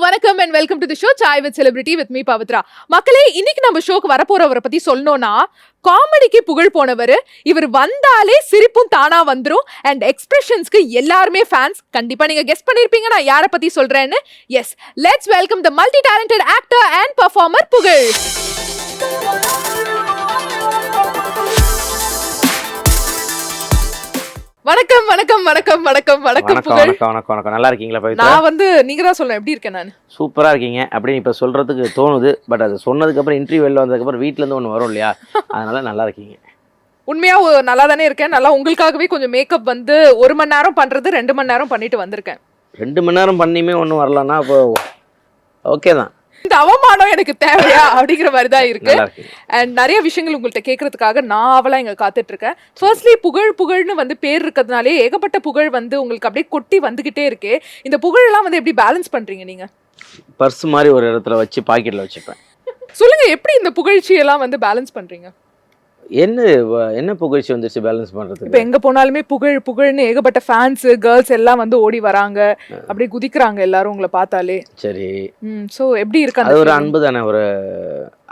வணக்கம் and welcome to the show Chai with Celebrity with me Pavitra. மக்களே, இன்னைக்கு நம்ம ஷோக்கு வரப்போறவரை பத்தி சொல்லணும்னா, காமெடிக்கு புகழ் போனவர். இவர் வந்தாலே சிரிப்பும் தானா வந்துரும் and expressionsக்கு எல்லாருமே ஃபேன்ஸ். கண்டிப்பா நீங்க கெஸ் பண்ணிருப்பீங்க நான் யாரை பத்தி சொல்றேன்னு. Yes, let's welcome the multi-talented actor and performer புகழ். வணக்கம் வணக்கம் வணக்கம் வணக்கம் வணக்கம் புகழ். வணக்கம். நல்லா இருக்கீங்களா பவித்ரா? நான் நீங்க தான் சொல்லணும் எப்படி இருக்கேன் நான். சூப்பரா இருக்கீங்க அப்படின்னு இப்ப சொல்றதுக்கு தோணுது. பட் அது சொன்னதுக்கு அப்புறம் இன்டர்வியூ வெளில வந்ததுக்கு அப்புறம் வீட்ல இருந்து ஒன்று வரும் இல்லையா, அதனால நல்லா இருக்கீங்க. உண்மையா நல்லா தானே இருக்கேன். நல்லா உங்களுக்காகவே கொஞ்சம் மேக்கப் 1 மணி நேரம் பண்றது 2 மணி நேரம் பண்ணிட்டு வந்திருக்கேன். 2 மணி நேரம் பண்ணியுமே ஒன்றும் வரலன்னா அப்போ ஓகே தான். இந்த அவமானம் எனக்கு தேவையா அப்படிங்கிற மாதிரி தான் இருக்கு. அண்ட் நிறைய விஷயங்கள் உங்கள்கிட்ட கேட்கறதுக்காக நான் அவெல்லாம் இங்க காத்துட்டு இருக்கேன். ஃபர்ஸ்ட்லி புகழ்னு பேர் இருக்கிறதுனாலே ஏகப்பட்ட புகழ் உங்களுக்கு அப்படியே கொட்டி வந்துகிட்டே இருக்கு. இந்த புகழ் எல்லாம் எப்படி பேலன்ஸ் பண்றீங்க நீங்க? பர்ஸ் மாதிரி ஒரு இடத்துல வச்சு பாக்கெட்ல வச்சுப்பேன். சொல்லுங்க, எப்படி இந்த புகழ்ச்சி எல்லாம் பேலன்ஸ் பண்றீங்க? என்ன புகழ்ச்சி வந்துச்சு பேலன்ஸ் பண்றது? இப்ப எங்க போனாலுமே புகழ்னு ஏகப்பட்ட ஃபேன்ஸ் கேர்ள்ஸ் எல்லாம் ஓடி வராங்க, அப்படியே குதிக்கிறாங்க எல்லாரும் உங்களை பார்த்தாலே. சரி, சோ எப்படி இருக்கு? அது ஒரு அன்பு தானே,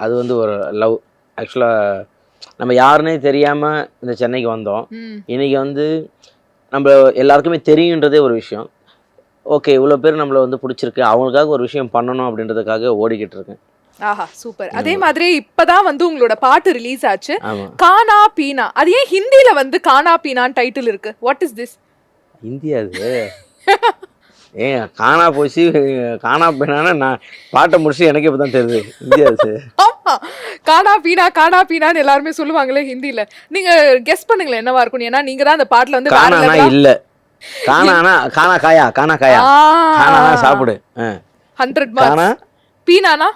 அது ஒரு லவ். ஆக்சுவலா நம்ம யாருன்னே தெரியாம இந்த சென்னைக்கு வந்தோம். இன்னைக்கு நம்ம எல்லாருக்குமே தெரியுன்றதே ஒரு விஷயம். ஓகே, இவ்வளவு பேர் நம்மள பிடிச்சிருக்கு, அவங்களுக்காக ஒரு விஷயம் பண்ணணும் அப்படின்றதுக்காக ஓடிக்கிட்டு இருக்கேன். ஆஹா, சூப்பர். அதே மாதிரி இப்பதான் உங்களோட பாட்டு ரிலீஸ் ஆச்சு, கானா பீனா. அது ஏன் ஹிந்தில கானா பீனான்னு டைட்டில் இருக்கு? What is this? ஹிந்தி அது ஏன் காணா போச்சு, காணா பீனான்னு நான் பாட்டை முடிச்சு எனக்கு இப்பதான் தெரியுது ஹிந்தி அது. ஆமா, கானா பீனான்னு எல்லாருமே சொல்லுவாங்களே ஹிந்தில. நீங்க கெஸ் பண்ணுங்களேன் என்னவா இருக்கும். ஏன்னா நீங்க தான் அந்த பாட்டுல காணானா இல்ல, காணானா காணா காயா, காணா சாப்பிடு. 100 மார்க்ஸ். பீனானா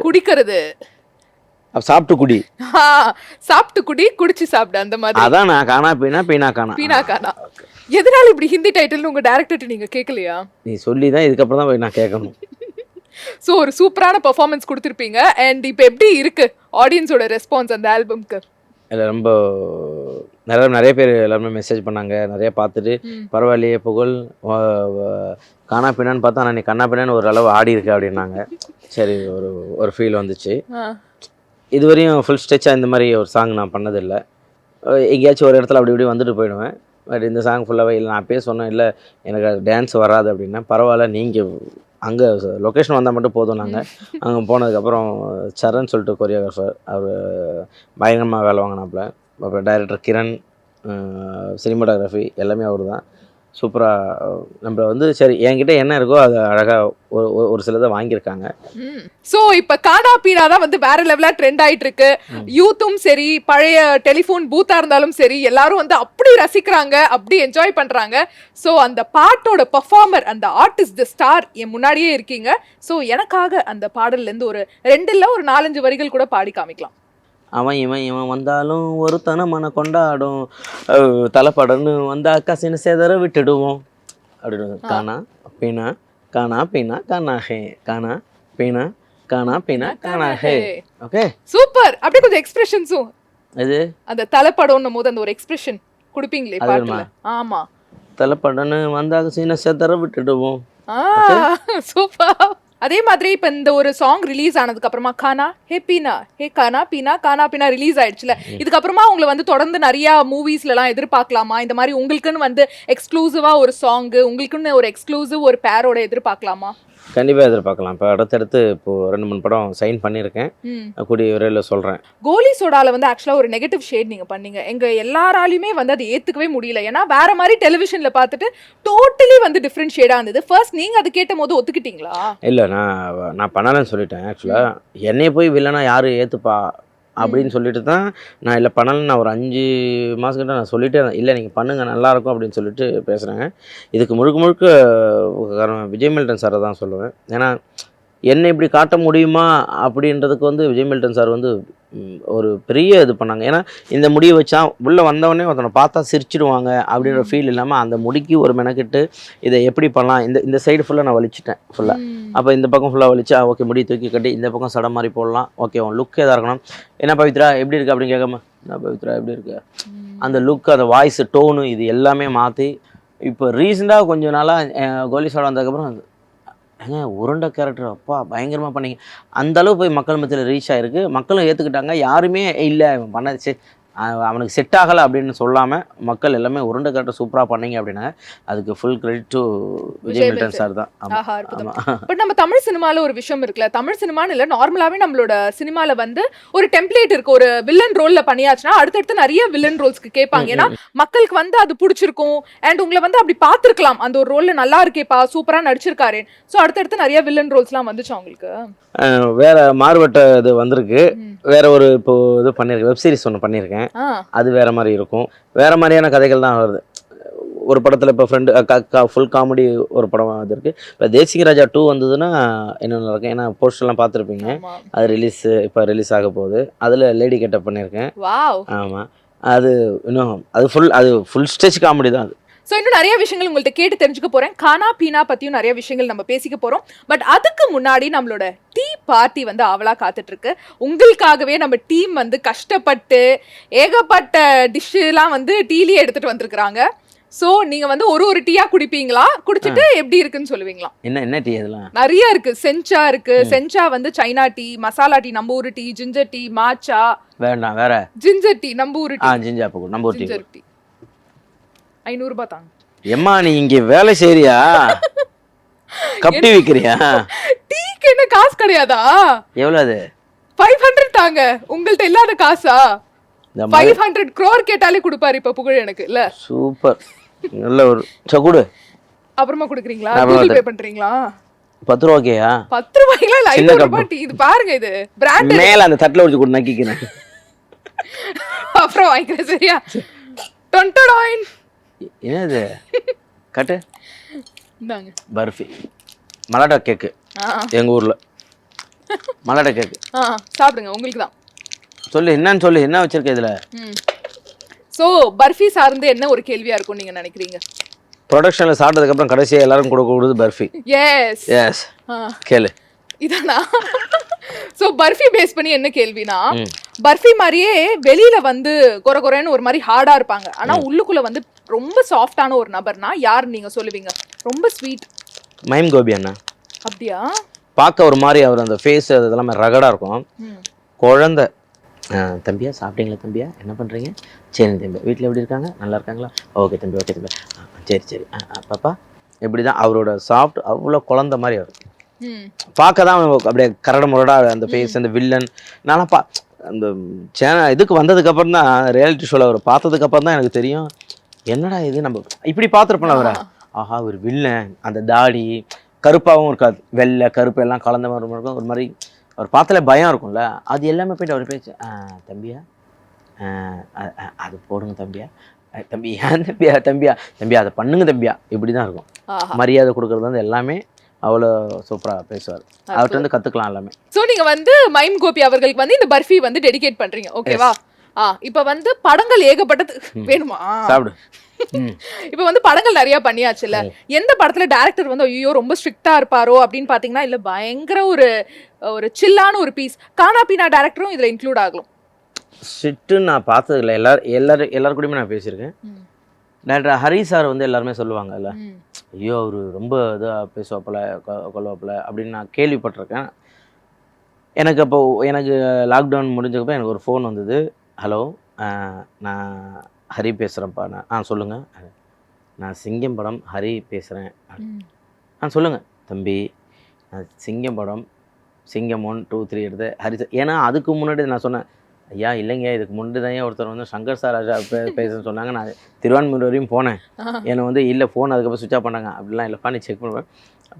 குடிக்கிறது, சாப்பிட்டு குடி, சாப்பிட்டு குடி, குடிச்சு சாப்பிடு, அந்த மாதிரி. அதான் நான் காணா பீனா காணா. எதனால இப்படி ஹிந்தி டைட்டில் உங்க டைரக்டர் நீங்க கேட்கலையா? நீ சொல்லிதான் இதுக்கப்புறம் தான் போய் நான் கேட்கணும். சோ ஒரு சூப்பரான பெர்ஃபார்மன்ஸ் கொடுத்திருப்பீங்க. அண்ட் இப்போ எப்படி இருக்கு ஆடியன்ஸோட ரெஸ்பான்ஸ் அந்த ஆல்பம்க்கு? இல்லை, ரொம்ப நிறைய பேர் எல்லாருமே மெசேஜ் பண்ணாங்க, நிறைய பார்த்துட்டு பரவாயில்லையே புகழ் காணா பின்னான்னு பார்த்தா நான் கண்ணா பின்னான்னு ஒரு அளவு ஆடி இருக்கு அப்படின்னாங்க. சரி, ஒரு ஃபீல் வந்துச்சு. இதுவரையும் ஃபுல் ஸ்டெச்சாக இந்த மாதிரி ஒரு சாங் நான் பண்ணதில்லை. எங்கேயாச்சும் ஒரு இடத்துல அப்படி இப்படி வந்துட்டு போயிடுவேன். பட் இந்த சாங் ஃபுல்லாகவே இல்லை. நான் சொன்னேன் இல்லை எனக்கு டான்ஸ் வராது அப்படின்னா, பரவாயில்ல நீங்கள் அங்கே லொக்கேஷன் வந்தால் மட்டும் போதும். நாங்கள் அங்கே போனதுக்கப்புறம் சரண் சொல்லிட்டு கொரியோகிராஃபர், அவர் பயங்கரமாக வேலை வாங்கினாப்புல. அப்புறம் டைரக்டர் கிரண், சினிமாட்டோகிராஃபி எல்லாமே அவர் தான். சூப்பராக நம்ம சரி என்கிட்ட என்ன இருக்கோ அது அழகாக ஒரு சிலதை வாங்கியிருக்காங்க. ஸோ இப்போ கானா பீனா தான் வேற லெவலாக ட்ரெண்ட் ஆகிட்டு இருக்கு. யூத்தும் சரி, பழைய டெலிஃபோன் பூத்தாக இருந்தாலும் சரி, எல்லாரும் அப்படி ரசிக்கிறாங்க, அப்படி என்ஜாய் பண்ணுறாங்க. ஸோ அந்த பாட்டோட பர்ஃபார்மர், அந்த ஆர்டிஸ்ட், த ஸ்டார் என் முன்னாடியே இருக்கீங்க. ஸோ எனக்காக அந்த பாடல்லேருந்து ஒரு 2 இல்லை ஒரு 4-5 வரிகள் கூட பாடி காமிக்கலாம். அவன் இவன் வந்தாலும் ஒரு தனமான கொண்டாடும், தலைப்படன்னு வந்தா கசின சேதர விட்டுடுவோம் அப்படின்னு. காணா பீனா காணா பீனா காணா ஹே, காணா பீனா காணா பீனா காணா ஹே. Okay, super. அப்படியே கொஞ்சம் எக்ஸ்பிரஷன்ஸும் இது அந்த தலைப்படம்னும் போது அந்த ஒரு எக்ஸ்பிரஷன் கொடுப்பீங்களே பாட்டுல. ஆமா, தலைப்படன்னு வந்தா கசின சேதர விட்டுடுவோம். சூப்பர். அதே மாதிரி இப்ப இந்த ஒரு சாங் ரிலீஸ் ஆனதுக்கு அப்புறமா கானா ஹே பீனா, ஹே கானா பீனா ரிலீஸ் ஆயிடுச்சுல, இதுக்கப்புறமா உங்களை தொடர்ந்து நிறைய மூவிஸ்ல எல்லாம் எதிர்பார்க்கலாமா? இந்த மாதிரி உங்களுக்குன்னு எக்ஸ்க்ளூசிவா ஒரு சாங், உங்களுக்குன்னு ஒரு எக்ஸ்க்ளூசிவ் ஒரு பேரோட எதிர்பார்க்கலாமா? கண்டிப்பாக எதிர்பார்க்கலாம். இப்போ அடுத்தடுத்து இப்போ 2-3 படம் சைன் பண்ணியிருக்கேன், கூடிய விரைவில் சொல்கிறேன். கோலி சோடால ஆக்சுவலாக ஒரு நெகட்டிவ் ஷேட் நீங்கள் பண்ணீங்க. எங்கள் எல்லாராலையுமே அதை ஏற்றுக்கவே முடியல. ஏன்னா வேற மாதிரி டெலிவிஷனில் பார்த்துட்டு டோட்டலி டிஃப்ரெண்ட் ஷேடாக இருந்தது. ஃபர்ஸ்ட் நீங்கள் அது கேட்ட போது ஒத்துக்கிட்டீங்களா? இல்லை, நான் பண்ணலன்னு சொல்லிட்டேன். ஆக்சுவலாக என்னைய போய் வில்லனா யார் ஏற்றுப்பா அப்படின்னு சொல்லிட்டு தான் நான் இல்லை பண்ணலன்னு நான் ஒரு 5 மாதக்கிட்ட நான் சொல்லிட்டே இல்லை நீங்கள் பண்ணுங்கள் நல்லாயிருக்கும் அப்படின்னு சொல்லிட்டு பேசுகிறேங்க. இதுக்கு முழுக்க காரணம் விஜய் மில்டன் சாரை தான் சொல்லுவேன். ஏன்னா என்னை இப்படி காட்ட முடியுமா அப்படின்றதுக்கு விஜய் மில்டன் சார் ஒரு பெரிய இது பண்ணாங்க. ஏன்னா இந்த முடியை வச்சா உள்ளே வந்தவொடனே ஒருத்தனை பார்த்தா சிரிச்சிடுவாங்க அப்படின்ற ஃபீல் இல்லாமல் அந்த முடிக்கு ஒரு மெனக்கிட்டு இதை எப்படி பண்ணலாம். இந்த சைடு ஃபுல்லாக நான் வலிச்சிட்டேன் ஃபுல்லாக. அப்போ இந்த பக்கம் ஃபுல்லாக வலிச்சா ஓகே, முடி தூக்கி கட்டி இந்த பக்கம் சடம் மாதிரி போடலாம். ஓகே, உன் லுக் எதாக இருக்கணும். என்ன பவித்ரா எப்படி இருக்குது அப்படின்னு கேட்காம, என்ன பவித்ரா எப்படி இருக்கு, அந்த லுக், அந்த வாய்ஸ் டோனு, இது எல்லாமே மாற்றி இப்போ ரீசெண்டாக கொஞ்சம் நாளாக கோலி சோடா வந்ததுக்கப்புறம் ஏங்க உருண்டை கேரக்டர் அப்பா பயங்கரமாக பண்ணீங்க. அந்த அளவு போய் மக்கள் மத்தியில் ரீச் ஆகிருக்கு. மக்களும் ஏற்றுக்கிட்டாங்க. யாருமே இல்லை இவன் பண்ணது அவனுக்கு செட் ஆகலை அப்படின்னு சொல்லாமல் மக்கள் எல்லாமே உருண்டை கேரக்டர் சூப்பராக பண்ணீங்க அப்படின்னா அதுக்கு full credit to Vijay Milton sir தான். ஆமாம். பட் நம்ம தமிழ் சினிமால ஒரு விஷயம் இருக்குல்ல, தமிழ் சினிமான்னு இல்லை நார்மலாவே நம்மளோட சினிமால வந்து ஒரு டெம்ப்ளேட் இருக்கு. ஒரு வில்லன் ரோல்ல பண்ணியாச்சுன்னா அடுத்தடுத்து நிறைய வில்லன் ரோல்ஸ்க்கு கேட்பாங்க. ஏன்னா மக்களுக்கு வந்து அது பிடிச்சிருக்கும். அண்ட் உங்களை வந்து அப்படி பார்த்துருக்கலாம், அந்த ஒரு ரோல்ல நல்லா இருக்கேப்பா சூப்பரா நடிச்சிருக்காரு. ஸோ அடுத்தடுத்து நிறைய வில்லன் ரோல்ஸ்லாம் வந்துச்சு அவங்களுக்கு. வேற மாறுபட்ட இது வந்திருக்கு. வேற ஒரு இப்போ இது பண்ணியிருக்கேன், வெப் சீரிஸ் ஒன்று பண்ணியிருக்கேன். அது வேற மாதிரி இருக்கும். வேற மாதிரியான கதைகள் தான் வருது. ஒரு படத்தில் இப்போ ஃப்ரெண்டு ஃபுல் காமெடி ஒரு படம் அது இருக்குது. இப்போ தேசிக ராஜா 2 வந்ததுன்னா என்ன நல்லா இருக்கும். ஏன்னா போஸ்டர்லாம் பார்த்துருப்பீங்க. அது இப்போ ரிலீஸ் ஆக போகுது. அதில் லேடி கெட்டப் பண்ணியிருக்கேன். ஆமாம். அது இன்னும் அது ஃபுல் ஸ்டேஜ் காமெடி தான் அது. ஸோ இன்னும் நிறைய விஷயங்கள் உங்கள்கிட்ட கேட்டு தெரிஞ்சுக்க போறேன். கானா பீனா பத்தியும் நிறைய விஷயங்கள் நம்ம பேசிக்க போறோம். பட் அதுக்கு முன்னாடி நம்மளோட டீ பார்ட்டி வந்து ஆவலா காத்துட்டு இருக்கு. உங்களுக்காகவே நம்ம டீம் வந்து கஷ்டப்பட்டு ஏகப்பட்ட டிஷ்ஷெல்லாம் வந்து டீலியே எடுத்துட்டு வந்திருக்கிறாங்க. ஸோ நீங்க வந்து ஒரு டீயா குடிப்பீங்களா, குடிச்சிட்டு எப்படி இருக்குன்னு சொல்லுவீங்களா? என்ன டீ அதெல்லாம் நிறைய இருக்கு. செஞ்சா இருக்கு. செஞ்சா வந்து சைனா டீ, மசாலா டீ நம்ம ஊர் டீ, ஜிஞ்சர் டீ, மாச்சா வேண்டாம் வேற ஜிஞ்சர் டீ நம்ம ஊர் டீ. ஜிஞ்சர் டீ 500 ரூபாய் தாங்க. எம்மா நீ இங்க வேலை செய்றியா? கப்பி விக்கிறியா? டீக்கு என்ன காசு கிடையாதா? எவ்வளவு அது? 500 தாங்க. உங்கள்ட்ட இல்லாத காசா? 500 crore கேட்டாலே கொடுப்பாரு இப்ப புகழ் எனக்கு இல்ல. சூப்பர். நல்ல ஒரு சகுடு. அப்புறமா குடுக்குறீங்களா? கூகுள் பே பண்றீங்களா? 10 ரூபாய்க்கா? 10 ரூபாய்க்குல இல்ல 500 ரூபாய் டீ. இது பாருங்க, இது பிராண்ட். மேல அந்த தட்டல வச்சு கூட நக்கிக்கிறேன். அப்புறம் வாங்கிக்கிறேன் சரியா? டொன்டடாயின். என்னது? கட்டு. இந்தாங்க. பர்ஃபி. மலாட்டா கேக்கு. எங்க ஊர்ல. மலாட்டா கேக்கு. சாப்பிடுங்க, உங்களுக்கு தான். சொல்லு என்னன்னு சொல்லு, என்ன வச்சிருக்க இதுல? சோ பர்ஃபி சார்ந்து என்ன ஒரு கேள்வியா இருக்கும் நீங்க நினைக்கிறீங்க? ப்ரொடக்ஷன்ல சாப்பிட்டதுக்கு அப்புறம் கடைசியா எல்லாரும் கொடுக்கிறது பர்ஃபி. எஸ் கேளு. இதானா? சோ பர்ஃபி பேஸ் பண்ணி என்ன கேள்வினா, பர்ஃபி மாதிரியே வெளியில வந்து கொரகொரன்னு ஒரு மாதிரி ஹார்டா இருப்பாங்க, ஆனா உள்ளுக்குள்ள வந்து ரொம்ப சாஃப்டான ஒரு நபர்னா யார் நீங்க சொல்லுவீங்க? ரொம்ப ஸ்வீட். மைம் கோபி அண்ணா. அப்படியா? பார்க்க ஒரு மாதிரி அவர் அந்த ஃபேஸ் அதெல்லாம் ரகடா இருக்கும். குழந்தை தம்பியா சாப்பிட்டீங்களா தம்பியா, என்ன பண்ணுறீங்க? சரி தம்பி, வீட்டில் எப்படி இருக்காங்க, நல்லா இருக்காங்களா? ஓகே தம்பி ஓகே தம்பி, சரி பாப்பா எப்படி தான் அவரோட சாஃப்ட் அவ்வளோ குழந்த மாதிரி அவர் பார்க்க தான் அப்படியே கரட முரடா அந்த ஃபேஸ் அந்த வில்லன். நானும் அந்த இதுக்கு வந்ததுக்கப்புறம் தான் ரியாலிட்டி ஷோவில் அவர் பார்த்ததுக்கப்புறம் தான் எனக்கு தெரியும் என்னடா இது நம்ம இப்படி பார்த்துருப்போம் அவரை. ஆஹா ஒரு வில்லன், அந்த தாடி கருப்பாகவும் இருக்காது, வெள்ளை கருப்பு எல்லாம் கலந்த மாதிரி இருக்கும். ஒரு மாதிரி அவர் பார்த்தாலே பயம் இருக்கும்ல, அது எல்லாமே போய்ட்டு அவர் பேச்சு தம்பியா அது போடுங்க தம்பியா, தம்பி ஏன் தம்பியா தம்பியா தம்பியா அதை பண்ணுங்க தம்பியா, இப்படி தான் இருக்கும். மரியாதை கொடுக்கறது வந்து எல்லாமே அவ்வளோ சூப்பராக பேசுவார். அவர்கிட்ட வந்து கற்றுக்கலாம் எல்லாமே. ஸோ நீங்கள் வந்து மைம் கோபி அவர்களுக்கு வந்து இந்த பர்ஃபி வந்து டெடிகேட் பண்ணுறீங்க, ஓகேவா? இப்போ வந்து படங்கள் ஏகப்பட்டது வேணுமா? சாப்பிடு. இப்போ வந்து படங்கள் நிறைய பண்ணியாச்சுல்ல, எந்த படத்துல டைரக்டர் வந்து ஐயோ ரொம்ப ஸ்ட்ரிக்டா இருப்பாரோ அப்படின்னு பாத்தீங்கன்னா, இல்ல பயங்கர ஒரு சில்லான ஒரு பீஸ் கானா பீனா டைரக்டரும் இதுல இன்க்ளூட் ஆகலாம்? ஸ்ட்ரிக்ட்டு நான் பார்த்தது இல்லை. எல்லாரும் கூடயுமே நான் பேசியிருக்கேன். டைரக்டர் ஹரி சார் வந்து எல்லாருமே சொல்லுவாங்கல்ல, ஐயோ அவர் ரொம்ப இதாக பேசுவாப்பில் கொள்வாப்பில் அப்படின்னு நான் கேள்விப்பட்டிருக்கேன். எனக்கு லாக்டவுன் முடிஞ்சப்போ எனக்கு ஒரு ஃபோன் வந்தது. ஹலோ நான் ஹரி பேசுகிறேன்ப்பா. நான் சொல்லுங்கள், நான் சிங்கம் படம் ஹரி பேசுகிறேன். சொல்லுங்கள் தம்பி, நான் சிங்கம் படம் சிங்கம் 1 2 3 எடுத்து ஹரி சார். ஏன்னா அதுக்கு முன்னாடி நான் சொன்னேன், ஐயா இல்லைங்க இதுக்கு முன்னாடி தான் ஒருத்தர் வந்து சங்கர் சார் ராஜா பேசுன்னு சொன்னாங்க. நான் திருவான்மூர் வரையும் போனேன். என்னை வந்து இல்லை ஃபோன் அதுக்கப்புறம் சுவிட்ச் ஆஃப் பண்ணாங்க. அப்படிலாம் இல்லைப்பா நீ செக் பண்ணுவேன்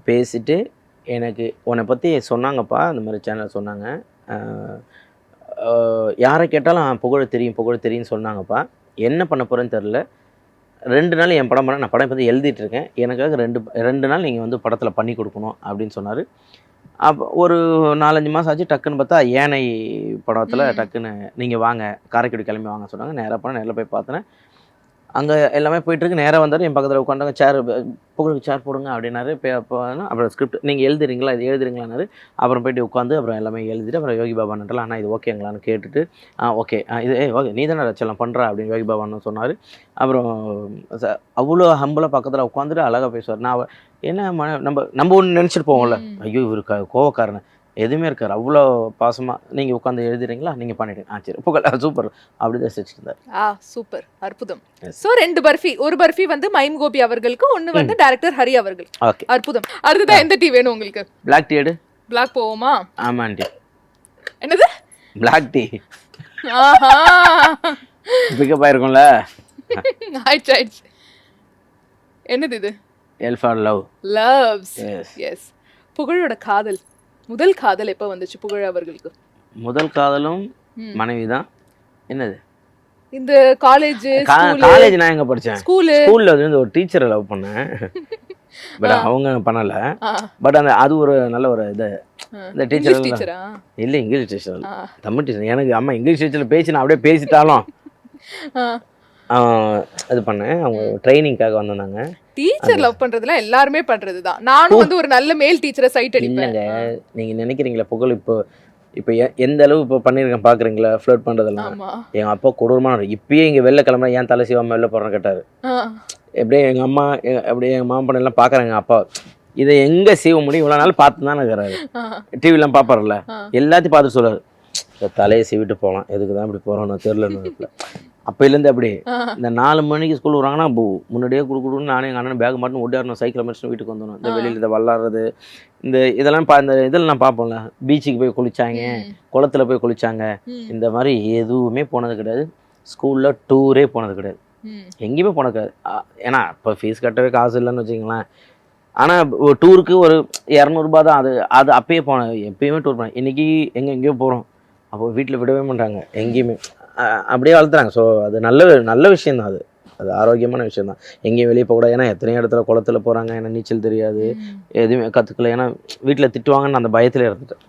பேசிவிட்டு எனக்கு உன்னை பற்றி சொன்னாங்கப்பா, இந்த மாதிரி சேனல் சொன்னாங்க, யாரை கேட்டாலும் புகழ தெரியும்னு சொன்னாங்கப்பா. என்ன பண்ண போகிறேன்னு தெரில, 2 நாள் என் படம் பண்ண, நான் படம் வந்து எழுதிட்டுருக்கேன், எனக்காக 2 நாள் நீங்கள் வந்து படத்தில் பண்ணி கொடுக்கணும் அப்படின்னு சொன்னார். அப்போ ஒரு 4-5 மாதம் ஆச்சு. டக்குன்னு பார்த்தா ஏனை படத்தில் டக்குன்னு நீங்கள் வாங்க காரைக்குடி கிளம்பி வாங்க சொன்னாங்க. நேராக போனால் நேரில் போய் பார்த்தேன். அங்கே எல்லாமே போயிட்டுருக்கு. நேராக வந்தார், என் பக்கத்தில் உட்காந்தாங்க. சேர் புகழுக்கு சேர் போடுங்க அப்படின்னாரு. அப்புறம் ஸ்கிரிப்ட் நீங்கள் எழுதுறீங்களா, இது எழுதுறீங்களான்னாரு. அப்புறம் போயிட்டு உட்காந்து அப்புறம் எல்லாமே எழுதிட்டு அப்புறம் யோகி பாபா நட்டலாம் அண்ணா இது ஓகேங்களான்னு கேட்டுட்டு ஓகே இது ஓகே நீ தானே ரச்சலாம் பண்ணுறா அப்படின்னு யோகி பாபான்னு சொன்னார். அப்புறம் அவ்வளோ ஹம்பிளாக பக்கத்தில் உட்காந்துட்டு அழகாக பேசுவார். நான் என்ன நம்ம ஒன்று நினச்சிட்டு போவோம்ல, ஐயோ இவர் கோவக்காரனை எதுவுமே இருக்கார், அவ்வளோ பாசமாக நீங்கள் உட்காந்து எழுதுறீங்களா நீங்கள் பண்ணிடுங்க சரி புகழ் சூப்பர் அப்படி தான் சிரிச்சிருந்தார். சூப்பர் அற்புதம். ஸோ 2 பர்ஃபி, ஒரு பர்ஃபி வந்து மைம் கோபி அவர்களுக்கு, ஒன்று வந்து டைரக்டர் ஹரி அவர்கள். ஓகே அற்புதம். அடுத்ததான் எந்த டீ வேணும் உங்களுக்கு? பிளாக் டீ எடு. பிளாக் போவோமா? ஆமாம் ஆண்டி. என்னது பிளாக் டீ? ஆஹா பிக்கப் ஆயிருக்கும்ல. ஆயிடுச்சு ஆயிடுச்சு. என்னது இது? L for love. Loves. Yes. புகழோட காதல், முதல் காதல் எப்போ வந்துச்சு புகழ் அவர்களுக்கு? முதல் காதலும் மனைவி தான். என்னது இந்த காலேஜ்? காலேஜ் நான் எங்க படிச்சேன்? ஸ்கூல்ல வந்து ஒரு டீச்சரை லவ் பண்ணேன். பட் அவங்க பண்ணல. பட் அந்த அது ஒரு நல்ல ஒரு இது. இந்த டீச்சர் இல்ல இங்கிலீஷ் டீச்சர், தமிழ் டீச்சர். எனக்கு அம்மா இங்கிலீஷ் டீச்சர்ல பேசி நான் அப்படியே பேசிட்டாலும் இது பண்ணேன். அவங்க ட்ரைனிங்காக வந்தாங்க. டீச்சர் லவ் பண்றதுல எல்லாருமே பண்றதுதான். நானும் வந்து ஒரு நல்ல மேல் டீச்சரை சைட் அடிப்பேன். இல்லங்க நீங்க நினைக்கிறீங்களா புகழ் இப்போ எந்த அளவு இப்போ பண்ணியிருக்கேன் பார்க்குறீங்களா ஃப்ளர்ட் பண்ணுறதெல்லாம். எங்கள் அப்பா கொடூரமான இப்பயே இங்கே வெளில கிளம்புற ஏன் தலை சிவாமல் வெளில போகிறேன்னு கேட்டார். எப்படியே எங்கள் அம்மா அப்படியே எங்கள் மாமா பண்ண எல்லாம் பார்க்குறாங்க. அப்பா இதை எங்கே சீவ முடியும் இவ்வளோ நாள் பார்த்து தானே இருக்கிறாரு. டிவிலாம் பார்ப்பார்ல, எல்லாத்தையும் பார்த்துட்டு சொல்லுவார் தலையை சீவிட்டு போகலாம், எதுக்கு தான் இப்படி போகிறோன்னு தெரில. அப்போலேருந்து அப்படி இந்த 4 மணிக்கு ஸ்கூல் வராங்கன்னா முன்னாடியே கொடுக்கணும்னு நானே எங்கள் அண்ணன் பேக் மாட்டணும் ஓடியாரணும், சைக்கிள் முடிச்சுட்டு வீட்டுக்கு வந்துடணும். இந்த வெளியில் இந்த விளாட்றது இந்த இதெல்லாம் இந்த இதில் நான் பார்ப்போம்ல, பீச்சுக்கு போய் குளிச்சாங்க, குளத்துல போய் குளிச்சாங்க, இந்த மாதிரி எதுவுமே போனது கிடையாது. ஸ்கூலில் டூரே போனது கிடையாது, எங்கேயுமே போனது கிடையாது. ஏன்னா இப்போ ஃபீஸ் கட்டவே காசு இல்லைன்னு வச்சுங்களேன். ஆனால் டூருக்கு ஒரு 200 ரூபா தான். அது அப்பயே போனேன், எப்பயுமே டூர் போனேன். இன்றைக்கி எங்கேயோ போகிறோம், அப்போ வீட்டில் விடவே மாட்டாங்க எங்கேயுமே, அப்படியே வளர்த்துறாங்க. ஸோ அது நல்ல விஷயந்தான். அது ஆரோக்கியமான விஷயம் தான். எங்கேயும் வெளியே போகக்கூடாது. ஏன்னா எத்தனையோ இடத்துல குளத்துல போகிறாங்க, ஏன்னா நீச்சல் தெரியாது, எதுவுமே கற்றுக்கல, ஏன்னா வீட்டில் திட்டுவாங்கன்னு அந்த பயத்தில் இருந்துட்டேன்.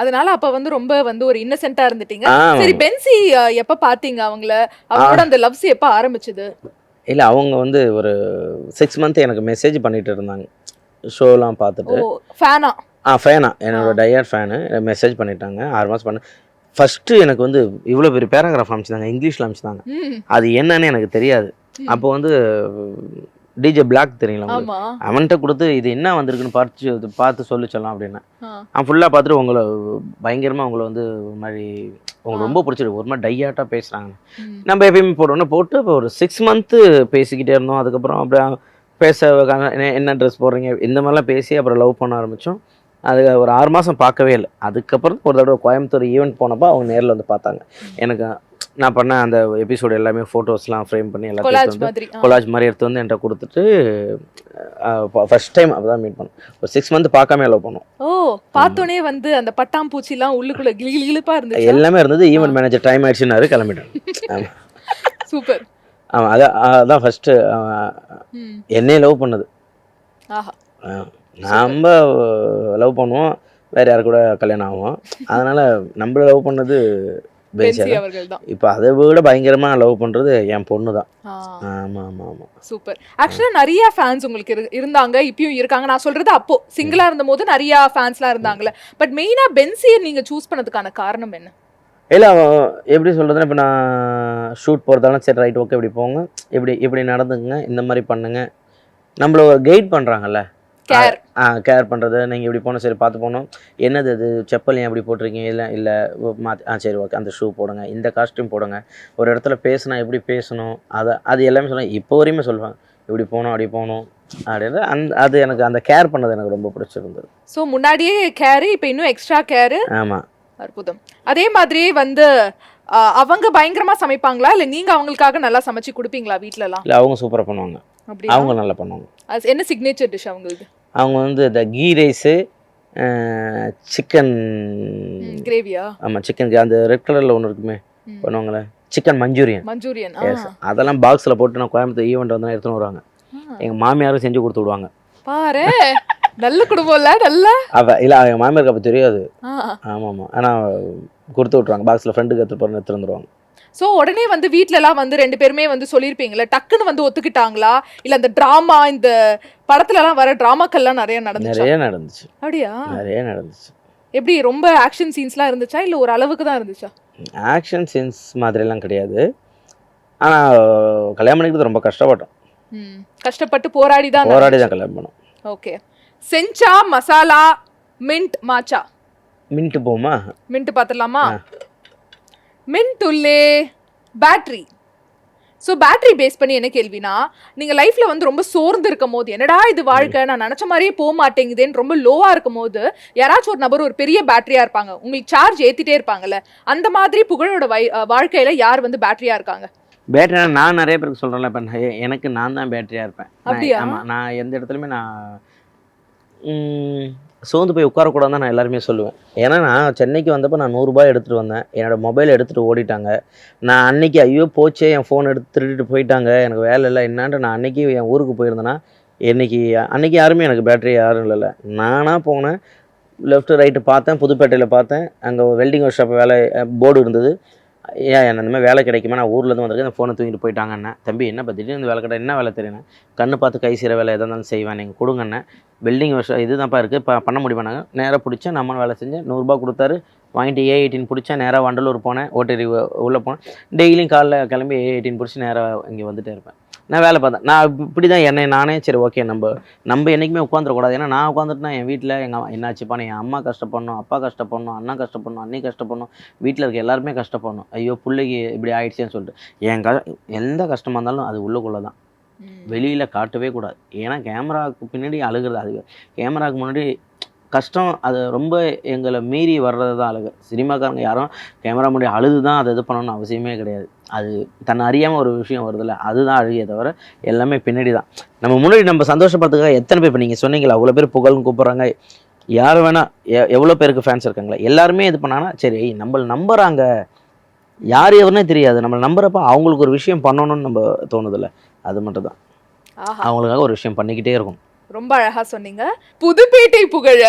அதனால அப்ப வந்து ரொம்ப வந்து ஒரு இன்னசென்ட்டா இருந்துட்டீங்க. சரி பென்சி எப்ப பாத்தீங்க அவங்கள? அவங்களோட அந்த லவ்ஸ் எப்ப ஆரம்பிச்சது? இல்லை அவங்க வந்து ஒரு 6 மந்த் எனக்கு மெசேஜ் பண்ணிட்டு இருந்தாங்க, ஷோலாம் பார்த்துட்டு. ஃபேனா, என்னோட டயர் ஃபேனு, மெசேஜ் பண்ணிட்டாங்க. 6 மாதம் பண்ண. ஃபஸ்ட்டு எனக்கு வந்து இவ்வளோ பெரிய பேராகிராஃப் அனுப்பிச்சிட்டாங்க, இங்கிலீஷில் அனுப்பிச்சிட்டாங்க. அது என்னன்னு எனக்கு தெரியாது. அப்போ வந்து டிஜே பிளாக் தெரியுங்களா, அவன்கிட்ட கொடுத்து இது என்ன வந்திருக்குன்னு பார்த்து சொல்லிச்சலாம் அப்படின்னு. அவன் ஃபுல்லாக பார்த்துட்டு உங்களை பயங்கரமாக உங்களை வந்து ஒரு மாதிரி உங்களுக்கு ரொம்ப பிடிச்சிருக்கு, ஒரு மாதிரி டையாட்டாக பேசுகிறாங்க. நம்ம எப்பயுமே போட்டு இப்போ ஒரு 6 மந்த்து பேசிக்கிட்டே இருந்தோம். அதுக்கப்புறம் அப்படியே பேச என்ன ட்ரெஸ் போடுறீங்க இந்த மாதிரிலாம் பேசி அப்புறம் லவ் பண்ண ஆரம்பித்தோம். அது ஒரு 6 மாதம் பார்க்கவே இல்லை. அதுக்கப்புறம் ஒரு தடவை கோயம்புத்தூர் ஈவெண்ட் போனப்போ அவங்க நேரில் வந்து பார்த்தாங்க. எனக்கு நான் பண்ண அந்த எபிசோடு எல்லாமே ஃபோட்டோஸ்லாம் ஃப்ரேம் பண்ணி எல்லாத்தையும் கொலாஜ் மாதிரி எடுத்து வந்து என்கிட்ட கொடுத்துட்டு ஃபர்ஸ்ட் டைம் அப்பதான் மீட் பண்ணோம். ஒரு 6 மந்த் பார்க்காம லவ் பண்ணோம். பார்த்தோன்னே வந்து அந்த பட்டாம்பூச்சிலாம் உள்ளுக்குள்ள கிளிகிளிப்பா இருந்துச்சு, எல்லாமே இருந்தது. ஈவெண்ட் மேனேஜர் டைம் ஆயிடுச்சுன்னாரு, கிளம்பிட்டேன். சூப்பர். ஆமாம், அதான் ஃபர்ஸ்ட்டு என்னையே லவ் பண்ணது. நம்ம லவ் பண்ணுவோம், வேற யாரு கூட கல்யாணம் ஆகும். அதனால நம்மள லவ் பண்ணது இப்போ அதை விட பயங்கரமா லவ் பண்றது என் பொண்ணு தான். ஆமா ஆமா ஆமா சூப்பர். ஆக்சுவலா நிறைய ஃபேன்ஸ் உங்களுக்கு இருந்தாங்க, இப்பயும் இருக்காங்க. நான் சொல்றது அப்போ சிங்கிளா இருந்த போது நிறைய ஃபேன்ஸ்லாம் இருந்தாங்கல்ல. பட் மெயினா பென்சியை நீங்க சூஸ் பண்ணதுக்கான காரணம் என்ன? இல்லை எப்படி சொல்றதுன்னா, இப்போ நான் ஷூட் போகிறதாலும் சரி ரைட் ஓகே இப்படி போங்க, இப்படி நடந்துங்க, இந்த மாதிரி பண்ணுங்க, நம்மள கைட் பண்ணுறாங்கல்ல, கேர் பண்ணுறது. நீங்கள் இப்படி போகணும், சரி பார்த்து போகணும், என்னது அது செப்பல் ஏன் அப்படி போட்டிருக்கீங்க, இல்லை மாற்றி சரி ஓகே அந்த ஷூ போடுங்க, இந்த காஸ்ட்யூம் போடுங்க, ஒரு இடத்துல பேசினா எப்படி பேசணும், அது எல்லாமே சொல்லுவாங்க. இப்போ வரையுமே சொல்லுவாங்க இப்படி போகணும் அப்படி போகணும் அப்படின்னு. அது எனக்கு அந்த கேர் பண்ணது எனக்கு ரொம்ப பிடிச்சிருந்தது. ஸோ முன்னாடியே கேரு, இப்போ இன்னும் எக்ஸ்ட்ரா கேரு. ஆமாம், அற்புதம். அதே மாதிரி வந்து அவங்க பயங்கரமா சமைப்பாங்களா, இல்லை நீங்க அவங்களுக்காக நல்லா சமைச்சு கொடுப்பீங்களா வீட்டிலலாம்? இல்லை அவங்க சூப்பராக பண்ணுவாங்க, அவங்க நல்லா பண்ணுவாங்க. என்ன சிக்னேச்சர் டிஷ் அவங்களுக்கு? அவங்க வந்து இந்த கீ ரைஸு, சிக்கன் கிரேவியா? ஆமாம், சிக்கன் அந்த ரெட் கலரில் ஒன்று இருக்குமே பண்ணுவாங்களே, சிக்கன் மஞ்சூரியன். எஸ், அதெல்லாம் பாக்ஸில் போட்டு நான் கோயம்புத்தூர் ஈவெண்ட் வந்து எடுத்துன்னு வருவாங்க. எங்கள் மாமியாரும் செஞ்சு கொடுத்து விடுவாங்க. பாரு, நல்ல குடும்பம்ல. நல்லா இல்லை எங்கள் மாமியாருக்கு அப்போ தெரியாது. ஆமாம் ஆமாம், ஆனால் கொடுத்து விட்ருவாங்க பாக்ஸில், ஃப்ரெண்டுக்கு எடுத்துகிட்டு போகிறேன்னு எடுத்துட்டு வந்துடுவாங்க. சோ உடனே வந்து வீட்ல எல்லாம் வந்து 2 பேருமே வந்து சொல்லிருப்பீங்களா, டக்குன்னு வந்து ஒத்துக்கிட்டாங்களா, இல்ல அந்த டிராமா இந்த படத்துல எல்லாம் வர டிராமாக்கள்லாம் நிறைய நடந்துச்சா? நிறைய நடந்துச்சு, அப்படியா? நிறைய நடந்துச்சு. எப்படி ரொம்ப ஆக்ஷன் சீன்ஸ்லாம் இருந்துச்சா இல்ல ஒரு அளவுக்கு தான் இருந்துச்சா? ஆக்ஷன் சீன்ஸ் மாதிரிலாம் கிடையாது. ஆனால் கல்யாணம் பண்ணிக்கிறது ரொம்ப கஷ்டப்பட்டோம். கஷ்டப்பட்டு போராடி தான் கல்யாணம் பண்ணோம். ஓகே. செஞ்சா மசாலா மின்ட் மாச்சா. மின்ட் போமா? மின்ட் பாத்துடலாமா? மின்ட் உள்ளே பேட்டரி. ஸோ பேட்டரி பேஸ் பண்ணி என்ன கேள்வினா, நீங்கள் லைஃப்பில் வந்து ரொம்ப சோர்ந்து இருக்கும் போது, என்னடா இது வாழ்க்கை, நான் நினச்ச மாதிரியே போக மாட்டேங்குதுன்னு ரொம்ப லோவாக இருக்கும் போது, யாராச்சும் ஒரு நபர் ஒரு பெரிய பேட்டரியாக இருப்பாங்க, உங்களுக்கு சார்ஜ் ஏற்றிட்டே இருப்பாங்கல்ல, அந்த மாதிரி புகழோட வாழ்க்கையில் யார் வந்து பேட்டரியாக இருக்காங்க? பேட்டரியா நான் நிறைய பேருக்கு சொல்கிறேன்ல, இப்போ எனக்கு நான் தான் பேட்டரியாக இருப்பேன். அப்படியா? ஆமாம், நான் எந்த இடத்துலையுமே நான் சோர்ந்து போய் உட்காரக்கூடாது தான் நான் எல்லாருமே சொல்லுவேன். ஏன்னா நான் சென்னைக்கு வந்தப்போ நான் 100 ரூபாய் எடுத்துகிட்டு வந்தேன், என்னோடய மொபைல் எடுத்துகிட்டு ஓடிட்டாங்க. நான் அன்றைக்கி ஐயோ போச்சே என் ஃபோன் எடுத்து திருடிட்டு போயிட்டாங்க, எனக்கு வேலை இல்லை என்னான்ட்டு நான் அன்றைக்கி என் ஊருக்கு போயிருந்தேன்னா, அன்றைக்கி யாருமே எனக்கு பேட்டரி யாரும் இல்லைல்ல. நானாக போனேன், லெஃப்ட்டு ரைட்டு பார்த்தேன், புதுப்பேட்டையில் பார்த்தேன், அங்கே வெல்டிங் ஒர்க் ஷாப் வேலை போர்டு இருந்தது. ஏன் அந்த மாதிரி வேலை கிடைக்குமா, நான் ஊர்லேருந்து வந்திருக்கேன், அந்த ஃபோனை தூக்கிட்டு போயிட்டாங்கண்ணே. தம்பி என்ன திடீர்னு வேலை கிடையாது, என்ன வேலை தெரியுண்ணே, கண்ணு பார்த்து கை செய்கிற வேலை எதாக இருந்தாலும் செய்வேன், நீங்கள் கொடுங்கண்ணே, வெல்டிங் ஒர்க் ஷாப் இதுதான்ப்பா இருக்குது, பண்ண முடியுமானாங்க. நேராக பிடிச்சேன், நம்ம வேலை செஞ்சேன், 100 ரூபா கொடுத்தாரு, வாங்கிட்டு A18 பிடிச்சேன், நேராக வண்டலூர் போனேன், ஓட்டேரி உள்ளே போனேன். டெய்லியும் காலைல கிளம்பி A18 பிடிச்சி நேராக இங்கே வந்துகிட்டே இருப்பேன். நான் வேலை பார்த்தேன். நான் இப்படி தான் என்னை நானே சரி ஓகே நம்ம என்றைக்குமே உட்காந்துடக்கூடாது. ஏன்னா நான் உட்காந்துட்டுனா என் வீட்டில் என்னாச்சுப்பானே, என் அம்மா கஷ்டப்படணும், அப்பா கஷ்டப்படணும், அண்ணா கஷ்டப்படணும், அண்ணி கஷ்டப்படணும், வீட்டில் இருக்க எல்லாருமே கஷ்டப்படணும். ஐயோ பிள்ளைக்கு இப்படி ஆயிடுச்சேன்னு சொல்லிட்டு எந்த கஷ்டமாக இருந்தாலும் அது உள்ளுக்குள்ளே தான், வெளியில் காட்டவே கூடாது. ஏன்னா கேமராவுக்கு பின்னாடி அழுகிறது, அது கேமராவுக்கு முன்னாடி கஷ்டம், அது ரொம்ப எங்களை மீறி வர்றது தான் அழுகு. சினிமாக்காரங்க யாரும் கேமரா முன்னாடி அழுது தான் அதை இது பண்ணணும்னு அவசியமே கிடையாது. அது தன்னை அறியாமல் ஒரு விஷயம் வருதில்ல, அதுதான் அழுகிய தவிர எல்லாமே பின்னாடி தான். நம்ம முன்னாடி நம்ம சந்தோஷப்படுறதுக்காக எத்தனை பேர், இப்போ நீங்கள் சொன்னீங்களா அவ்வளோ பேர் புகழ்னு கூப்பிட்றாங்க, யார் வேணால் எவ்வளோ பேருக்கு ஃபேன்ஸ் இருக்காங்களா, எல்லாருமே இது பண்ணாங்கன்னா சரி நம்மளை நம்புகிறாங்க, யார் எவருன்னே தெரியாது, நம்மளை நம்புறப்ப அவங்களுக்கு ஒரு விஷயம் பண்ணணும்னு நம்ம தோணுதில்ல, அது மட்டும் தான். அவங்களுக்காக ஒரு விஷயம் பண்ணிக்கிட்டே இருக்கும். ரொம்ப அழகா சொன்னீங்க. புதுப்பேட்டை புகழ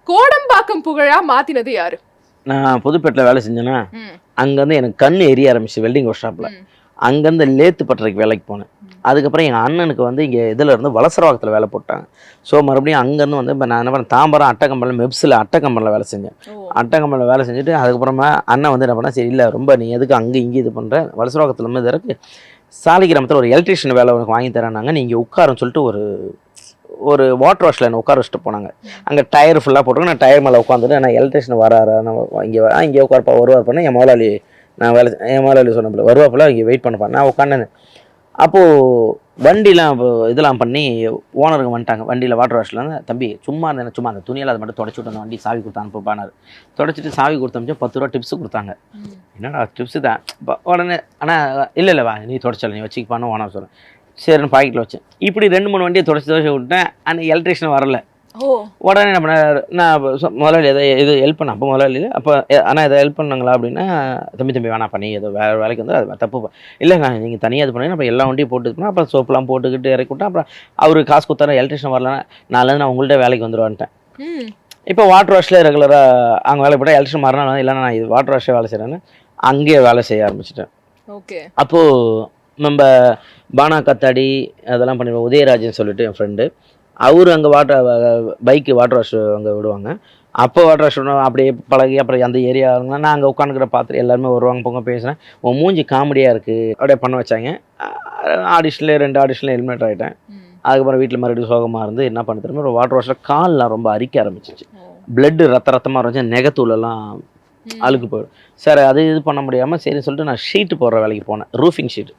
கோடம்பாக்கம் புகழா மாத்தினது யாரு? நான் புதுப்பேட்டில் வேலை செஞ்சேன்னா அங்கேருந்து எனக்கு கண் எரிய ஆரம்பிச்சு வெல்டிங் ஒர்க் ஷாப்பில். அங்கேருந்து லேத்து பட்டறைக்கு வேலைக்கு போனேன். அதுக்கப்புறம் எங்கள் அண்ணனுக்கு வந்து இங்கே இதில் இருந்து வலசரவாக்கத்தில் வேலை போட்டாங்க. ஸோ மறுபடியும் அங்கேருந்து வந்து இப்போ நான் என்ன பண்ணேன், தாம்பரம் அட்டக்கம்பலில் மெப்ஸில் அட்டக்கம்பலில் வேலை செஞ்சேன். அட்டக்கம்பலில் வேலை செஞ்சுட்டு அதுக்கப்புறமா அண்ணன் வந்து என்ன பண்ணால், சரி இல்லை ரொம்ப நீ எதுக்கு அங்கே இங்கே இது பண்ணுற, வலசரவாக்கத்தில் இருந்து இருக்குது சாலிகிராமத்தில் ஒரு எலக்ட்ரிஷியன் வேலை உனக்கு வாங்கி தரேன்னாங்க, நீ இங்கே உட்காருன்னு சொல்லிட்டு ஒரு வாட்டர் வாஷில் என்ன உட்கார வச்சுட்டு போனாங்க. அங்கே டயர் ஃபுல்லாக போட்டுருங்க, நான் டயர் மேலே உட்காந்துட்டு நான் எலக்ட்ரிஷியன் வராரு, நான் இங்கே உட்காரப்பா வருவார் பண்ணேன். என் முதலாளி சொன்னப்பல வருவாப்பில் இங்கே வெயிட் பண்ணப்பா, நான் உட்காந்தேன். அப்போது வண்டிலாம் இதெல்லாம் பண்ணி ஓனருங்க வந்துட்டாங்க. வண்டியில் வாட்டர் வாஷில் வந்து தம்பி சும்மா இருந்தேன், சும்மா அந்த துணியில் அதை மட்டும் தொடச்சி விட்டு அந்த வண்டி சாவி கொடுத்து அனுப்பிப்பானார். தொடச்சிட்டு சாவி கொடுத்தமிச்சு 10 ரூபா டிப்ஸு கொடுத்தாங்க. என்னடா டிப்ஸு தான் உடனே, ஆனால் இல்லை வா நீ தொடச்சல நீ வச்சுப்பான்னு ஓனர் சொல்கிறேன். சரின்னு பாக்கெட்டில் வச்சேன். இப்படி 2-3 வண்டியை தொடச்சி விட்டேன். அந்த எலக்ட்ரிஷியன் வரல. உடனே என்ன பண்ண, நான் முதலாளி எது ஹெல்ப் பண்ண, அப்போ முதலாளி இல்லை அப்போ ஆனால் எதை ஹெல்ப் பண்ணாங்களா அப்படின்னா, தம்பி வேணா பண்ணி ஏதோ வேறு வேலைக்கு வந்து அது தப்பு இல்லை, நான் நீங்கள் தனியாக இது பண்ணி அப்புறம் எல்லா வண்டியும் போட்டுக்கிட்டோம். அப்புறம் சோப்புலாம் போட்டுக்கிட்டு இறக்கி விட்டேன். அப்புறம் அவர் காசு கொடுத்தாரு, எலக்ட்ரிஷியன் வரலன்னா நான் உங்கள்கிட்ட வேலைக்கு வந்துடுவான்ட்டேன். இப்போ வாட்டர் வாஷில் ரெகுலராக அங்கே வேலை போட்டால் எலக்ட்ரிஷியன் மறுநாள் வந்து இல்லைன்னா நான் இது வாட்டர் வாஷே வேலை செய்கிறேன்னு அங்கேயே வேலை செய்ய ஆரம்பிச்சிட்டேன். ஓகே. அப்போது நம்ம பானா கத்தாடி அதெல்லாம் பண்ணிடுவோம். உதயராஜன் சொல்லிட்டு என் ஃப்ரெண்டு, அவர் அங்கே பைக்கு வாட்டர் வாஷ் அங்கே விடுவாங்க. அப்போ வாட்டர் வாஷ் விடுவோம். அப்படியே பழகி அப்புறம் அந்த ஏரியா நான் அங்கே உட்காந்துக்கிற பார்த்துட்டு எல்லாருமே வருவாங்க, போங்க பேசுகிறேன். உன் மூஞ்சி காமெடியாக இருக்குது அப்படியே பண்ண வச்சாங்க. ஆடிஷனில் 2 ஆடிஷனில் எலிமினேட் ஆகிட்டேன். அதுக்கப்புறம் வீட்டில் மறுபடியும் சோகமாக இருந்து என்ன பண்ண தெரியுமா, ஒரு வாட்டர் வாஷில் கால்லாம் ரொம்ப அரிக்க ஆரம்பிச்சிச்சு. பிளட்டு ரத்தமாக இருந்துச்சு, நெகத்தூளெல்லாம் அழுக்கு போயிடும். சரி அது இது பண்ண முடியாமல் சரின்னு சொல்லிட்டு நான் ஷீட்டு போடுற வேலைக்கு போனேன், ரூஃபிங் ஷீட்.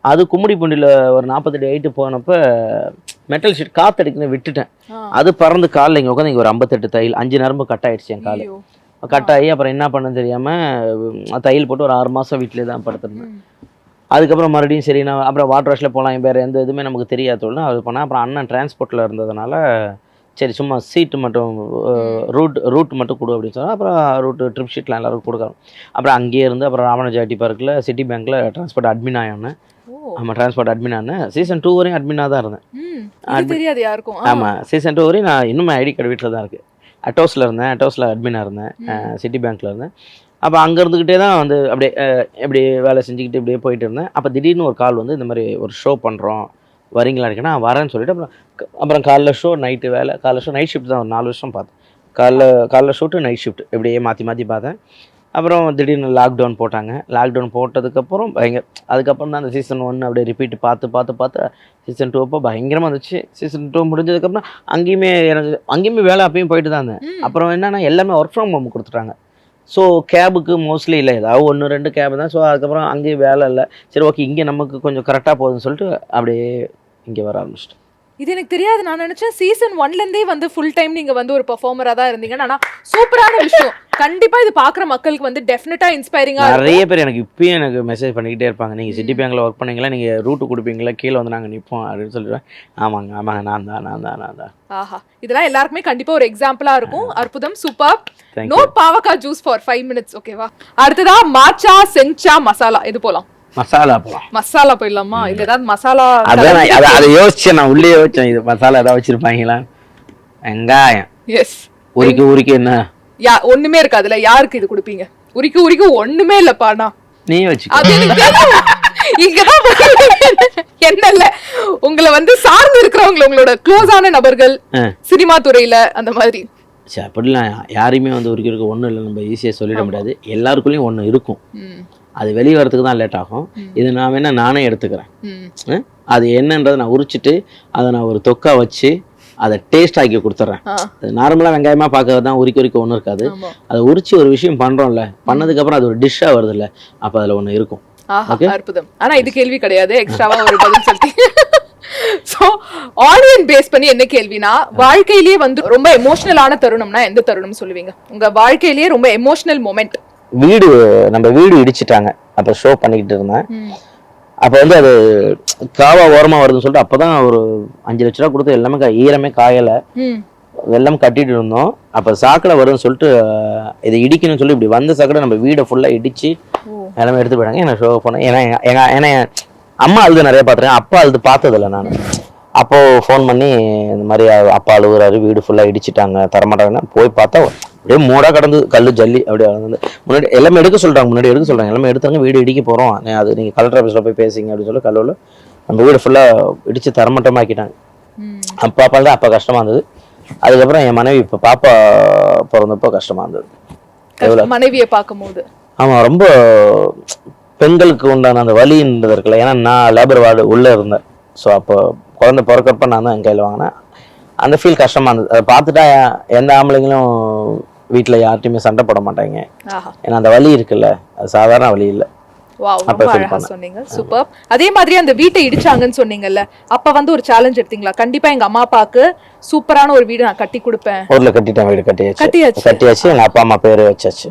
அது கும்மிடிப்பூண்டியில் ஒரு 48 ஹைட்டு போனப்போ மெட்டல் ஷீட் காற்றடிக்குன்னு விட்டுட்டேன். அது பறந்து காலில் இங்கே உட்காந்து இங்கே ஒரு 58 தையல், 5 நரம்பு கட் ஆகிடுச்சு என் கால். கட் ஆகி அப்புறம் என்ன பண்ணுன்னு தெரியாமல் தையல் போட்டு ஒரு 6 மாதம் வீட்டிலே தான் படுத்துருந்தேன். அதுக்கப்புறம் மறுபடியும் சரி நான் அப்புறம் வாட்டர் வாஷில் போகலாம், வேறு எந்த இதுவுமே நமக்கு தெரியாதோன்னு அது பண்ணேன். அப்புறம் அண்ணன் டிரான்ஸ்போர்ட்டில் இருந்ததுனால சரி சும்மா சீட்டு மட்டும் ரூட் மட்டும் கொடு அப்படின்னு சொன்னால் அப்புறம் ரூட்டு ட்ரிப் ஷீட்லாம் எல்லாருக்கும் கொடுக்குறோம். அப்புறம் அங்கேயே இருந்து அப்புறம் ராமராஜாட்டி பார்க்கில் சிட்டி பேங்க்கில் டிரான்ஸ்போர்ட் அட்மின் ஆகினேன். ஆமாம், டிரான்ஸ்போர்ட் அட்மின் ஆனேன். சீசன் 2 வரையும் அட்மினாக தான் இருந்தேன். தெரியாது யாருக்கும். ஆமாம், சீசன் 2 வரையும் நான் இன்னும் ஐடி கார்டு வீட்டில் தான் இருக்குது. அட்டோஸில் இருந்தேன், அட்டோஸில் அட்மினாக இருந்தேன், சிட்டி பேங்க்கில் இருந்தேன். அப்போ அங்கே இருந்துக்கிட்டே தான் வந்து அப்படியே எப்படி வேலை செஞ்சுக்கிட்டு இப்படியே போயிட்டு இருந்தேன். அப்போ திடீர்னு ஒரு கால் வந்து இந்த மாதிரி ஒரு ஷோ பண்ணுறோம் வரீங்களா இருக்கேன்னா வரேன்னு சொல்லிட்டு அப்புறம் காலைல ஷோ நைட்டு வேலை, காலைல ஷோ நைட் ஷிஃப்ட் தான் ஒரு 4 வருஷம் பார்த்தேன். காலைல ஷோ டு நைட் ஷிஃப்ட் இப்படியே மாற்றி மாற்றி பார்த்தேன். அப்புறம் திடீர்னு லாக்டவுன் போட்டாங்க. லாக்டவுன் போட்டதுக்கப்புறம் அதுக்கப்புறம் தான் அந்த சீசன் 1 அப்படியே ரிப்பீட் பார்த்து சீசன் 2 அப்போ பயங்கரமாக இருந்துச்சு. சீசன் 2 முடிஞ்சதுக்கப்புறம் அங்கேயுமே வேலை அப்பயும் போயிட்டு தான் இருந்தேன். அப்புறம் என்னன்னா எல்லாமே ஒர்க் ஃப்ரம் ஹோம் கொடுத்துட்டாங்க. ஸோ கேபுக்கு மோஸ்ட்லி இல்லை, ஏதாவது 1-2 கேபு தான். ஸோ அதுக்கப்புறம் அங்கேயும் வேலை இல்லை. சரி ஓகே இங்கே நமக்கு கொஞ்சம் கரெக்டாக போகுதுன்னு சொல்லிட்டு அப்படியே இங்கே வர ஆரம்பிச்சிட்டேன். இது எனக்கு தெரியாது. நான் நினைச்சேன் சீசன் 1லேருந்தே வந்து ஃபுல் டைம் நீங்க வந்து ஒரு பெர்ஃபார்மரா தான் இருந்தீங்க. ஆனா சூப்பரான விஷயம். கண்டிப்பா இது பாக்குற மக்களுக்கு வந்து டெஃபினட்டா இன்ஸ்பைரிங்கா நிறைய பேர் எனக்கு இப்பயும் எனக்கு மெசேஜ் பண்ணிக்கிட்டே இருப்பாங்க. நீங்கள் சிட்டி பேங்க்ல ஒர்க் பண்ணீங்களா, நீங்கள் ரூட்டு கொடுப்பீங்களா, கீழே வந்து நாங்கள் நிற்போம் அப்படின்னு சொல்லிடுவேன். ஆமாங்க நான் தான். ஆஹா, இதெல்லாம் எல்லாருக்குமே கண்டிப்பா ஒரு எக்ஸாம்பிளா இருக்கும். அற்புதம், சூப்பர். நோ பாவக்கா ஜூஸ் ஃபார் 5 minutes. ஓகேவா? அடுத்ததா மாச்சா செஞ்சா மசாலா. இது போலாம். மசாலா போயிடலாமா? இது ஏதாவது மசாலா அதை யோசிச்சேன். நான் உள்ளே யோசிச்சேன் இது மசாலா ஏதாவது வச்சிருப்பாங்களா. வெங்காயம் எஸ் உரிக்க என்ன ஒண்ணுமே இருக்காதுல. யாருக்கு இது கொடுப்பீங்க? உரிக்க ஒண்ணுமே இல்லப்பாண்ணா. நீ வச்சு இங்கதான் என்ன இல்ல, உங்களை வந்து சார்ந்து இருக்கிறவங்க உங்களோட க்ளோஸான நபர்கள் சினிமா துறையில அந்த மாதிரி. சரி அப்படிலாம் யாரையுமே வந்து உரிக்கிறதுக்கு ஒன்றும் இல்லை, நம்ம ஈஸியாக சொல்லிட முடியாது. எல்லாருக்குள்ளேயும் ஒன்று இருக்கும். அது வெளியே வரதுக்கு தான் லேட் ஆகும். இது நான் வேணா நானே எடுத்துக்கிறேன். அது என்னன்றதை நான் உரிச்சிட்டு அதை நான் ஒரு தொக்கா வச்சு அதை டேஸ்ட் ஆக்கி கொடுத்துட்றேன். அது நார்மலாக வெங்காயமாக பார்க்கறது தான் உரிக்க ஒன்றும் இருக்காது. அதை உரிச்சு ஒரு விஷயம் பண்ணுறோம்ல, பண்ணதுக்கப்புறம் அது ஒரு டிஷ்ஷாக வருது இல்லை, அப்போ அதில் ஒன்று இருக்கும். அற்புதம். ஆனா இது கேள்வி கிடையாது, எக்ஸ்ட்ராவா ஒரு பதில் சொல்லி. சோ ஆடியன் பேஸ் பண்ணி என்ன கேள்வினா, வாழ்க்கையிலேயே வந்து ரொம்ப எமோஷனலான தருணம்னா எந்த தருணம் சொல்லுவீங்க? உங்க வாழ்க்கையிலேயே ரொம்ப எமோஷனல் மொமெண்ட். நம்ம வீடு இடிச்சிட்டாங்க. அப்போ ஷோ பண்ணிக்கிட்டு இருந்தேன். அப்போ வந்து அது காவா ஓரமாக வருதுன்னு சொல்லிட்டு அப்போ தான் ஒரு 5 லட்ச ரூபா கொடுத்து எல்லாமே ஈரமே காயலை, வெள்ளம் கட்டிட்டு இருந்தோம். அப்போ சாக்கடை வருதுன்னு சொல்லிட்டு இதை இடிக்கணும்னு சொல்லி இப்படி வந்த சாக்கடை நம்ம வீடை ஃபுல்லாக இடிச்சு எல்லாமே எடுத்து போயிட்டாங்க. நான் ஷோ போனேன். ஏன்னா அம்மா அழுது நிறைய பார்த்துருக்கேன், அப்பா அழுது பார்த்ததில்லை நான். அப்போது ஃபோன் பண்ணி இந்த மாதிரி அப்பா அழுகுறாரு, வீடு ஃபுல்லாக இடிச்சிட்டாங்க, தரமாட்டாங்கன்னா போய் பார்த்தா அப்படியே மூடாக கடந்து கல் ஜல்லி அப்படியே வந்து முன்னாடி எல்லாமே எடுக்க சொல்கிறாங்க. எல்லாமே எடுத்தாங்க. வீடு இடிக்க போகிறோம், அது நீங்கள் கலெக்டர் ஆஃபீஸில் போய் பேசிங்க அப்படின்னு சொல்லி கல்லூரில் நம்ம வீடு ஃபுல்லாக இடித்து தரமட்டமாக்கிட்டாங்க. அப்பா கஷ்டமாக இருந்தது. அதுக்கப்புறம் என் மனைவி இப்போ பாப்பா பிறந்தப்போ கஷ்டமாக இருந்தது. மனைவியை பார்க்கும்போது ஆமாம், ரொம்ப பெண்களுக்கு உண்டான அந்த வலின்றது இருக்குல்ல. ஏன்னா நான் லேபர் வார்டு உள்ளே இருந்தேன். ஸோ அப்போ குழந்தை பிறக்கிறப்ப நான் தான் என் கையில் வாங்கினேன். அந்த ஃபீல் கஷ்டமாக இருந்தது. அதை பார்த்துட்டா எந்த ஆம்பளைங்களும் வீட்டில் யார்ட்டையுமே சண்டை போட மாட்டாங்க. ஏன்னா அந்த வலி இருக்குல்ல, அது சாதாரண வலி இல்லை. சொன்னீங்க, சூப்பர். அதே மாதிரி அந்த வீட்டை இடிச்சாங்கன்னு சொன்னீங்கல்ல, அப்ப வந்து ஒரு சேலஞ்ச் எடுத்தீங்களா? கண்டிப்பா எங்க அம்மா அப்பாவுக்கு சூப்பரான ஒரு வீடு நான் கட்டி கொடுப்பேன். ஊர்ல கட்டிட்டேன், வீடு கட்டியாச்சு. எங்க அப்பா அம்மா பேரு வச்சாச்சு.